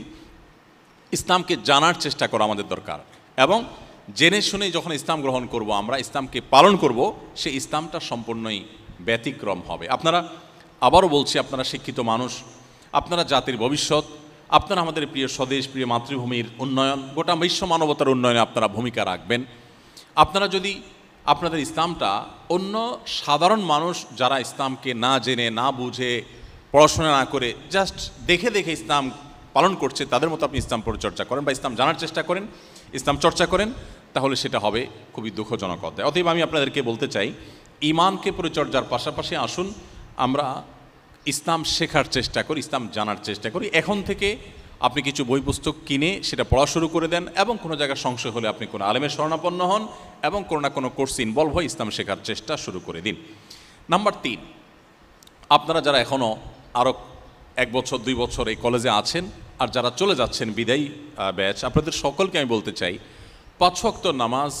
ইসলামকে জানার চেষ্টা করা আমাদের দরকার, এবং জেনে শুনে যখন ইসলাম গ্রহণ করব, আমরা ইসলামকে পালন করব, সেই ইসলামটা সম্পূর্ণই ব্যতিক্রম হবে। আপনারা, আবারও বলছি, আপনারা শিক্ষিত মানুষ, আপনারা জাতির ভবিষ্যৎ, আপনারা আমাদের প্রিয় স্বদেশ, প্রিয় মাতৃভূমির উন্নয়ন, গোটা বিশ্ব মানবতার উন্নয়নে আপনারা ভূমিকা রাখবেন। আপনারা যদি আপনাদের ইসলামটা অন্য সাধারণ মানুষ যারা ইসলামকে না জেনে, না বুঝে, পড়াশোনা না করে জাস্ট দেখে দেখে ইসলাম পালন করছে, তাদের মতো আপনি ইসলাম পরিচর্যা করেন বা ইসলাম জানার চেষ্টা করেন, ইসলাম চর্চা করেন, তাহলে সেটা হবে খুবই দুঃখজনক অধ্যায়। অতএব আমি আপনাদেরকে বলতে চাই, ঈমানকে পরিচর্যার পাশাপাশি আসুন আমরা ইসলাম শেখার চেষ্টা করি, ইসলাম জানার চেষ্টা করি। এখন থেকে আপনি কিছু বই পুস্তক কিনে সেটা পড়া শুরু করে দেন, এবং কোনো জায়গায় সংশয় হলে আপনি কোনো আলেমের শরণাপন্ন হন, এবং কোনো না কোনো কোর্সে ইনভলভ হয়ে ইসলাম শেখার চেষ্টা শুরু করে দিন। নাম্বার 3, আপনারা যারা এখনও আরও 1 বছর 2 বছর এই কলেজে আছেন, আর যারা চলে যাচ্ছেন বিদায়ী ব্যাচ, আপনাদের সকলকে আমি বলতে চাই 5 ওয়াক্ত নামাজ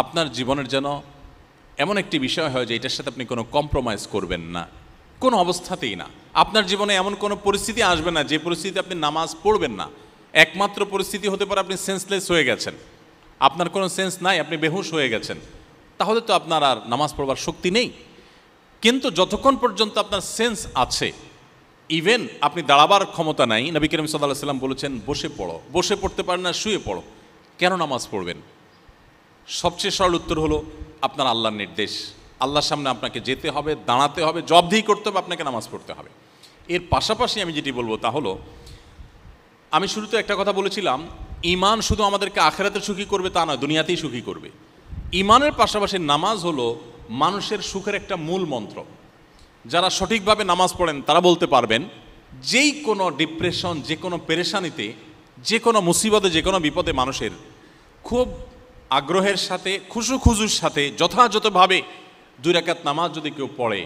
আপনার জীবনের যেন এমন একটি বিষয় হয় যে এটার সাথে আপনি কোনো কম্প্রোমাইজ করবেন না, কোনো অবস্থাতেই না। আপনার জীবনে এমন কোনো পরিস্থিতি আসবে না যে পরিস্থিতিতে আপনি নামাজ পড়বেন না। একমাত্র পরিস্থিতি হতে পারে আপনি সেন্সলেস হয়ে গেছেন, আপনার কোনো সেন্স নাই, আপনি বেহুশ হয়ে গেছেন, তাহলে তো আপনার আর নামাজ পড়বার শক্তি নেই। কিন্তু যতক্ষণ পর্যন্ত আপনার সেন্স আছে, ইভেন আপনি দাঁড়াবার ক্ষমতা নাই, নবী করিম সাল্লাল্লাহু আলাইহি ওয়াসাল্লাম বলেছেন বসে পড়ো, বসে পড়তে পারেন না শুয়ে পড়ো, কেন নামাজ পড়বেন? সবচেয়ে সরল উত্তর হলো আপনার আল্লাহর নির্দেশ, আল্লাহর সামনে আপনাকে যেতে হবে, দাঁড়াতে হবে, জবাবদিহি করতে হবে, আপনাকে নামাজ পড়তে হবে। এর পাশাপাশি আমি যেটি বলবো তা হলো, আমি শুরুতে একটা কথা বলেছিলাম, ঈমান শুধু আমাদেরকে আখিরাতে সুখী করবে তা নয়, দুনিয়াতেই সুখী করবে। ঈমানের পাশাপাশি নামাজ হলো মানুষের সুখের একটা মূল মন্ত্র। যারা সঠিকভাবে নামাজ পড়েন তারা বলতে পারবেন যেই কোনো ডিপ্রেশন, যে কোনো পেরেশানিতে, যে কোনো মুসিবতে, যে কোনো বিপদে মানুষের খুব আগ্রহের সাথে, খুশুর সাথে যথাযথভাবে 2 রাকাত নামাজ যদি কেউ পড়ে,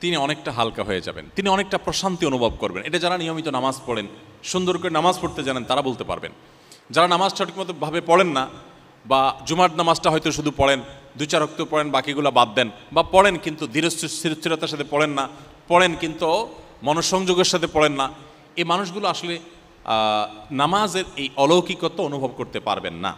তিনি অনেকটা হালকা হয়ে যাবেন, তিনি অনেকটা প্রশান্তি অনুভব করবেন। এটা যারা নিয়মিত নামাজ পড়েন, সুন্দর করে নামাজ পড়তে জানেন, তারা বলতে পারবেন। যারা নামাজ সঠিকমতোভাবে পড়েন না, বা জুমার নামাজটা হয়তো শুধু পড়েন, 2-4 ওয়াক্ত পড়েন, বাকিগুলো বাদ দেন, বা পড়েন কিন্তু ধীরস্থিরতার সাথে পড়েন না, পড়েন কিন্তু মনোসংযোগের সাথে পড়েন না, এই মানুষগুলো আসলে নামাজের এই অলৌকিকত্ব অনুভব করতে পারবেন না।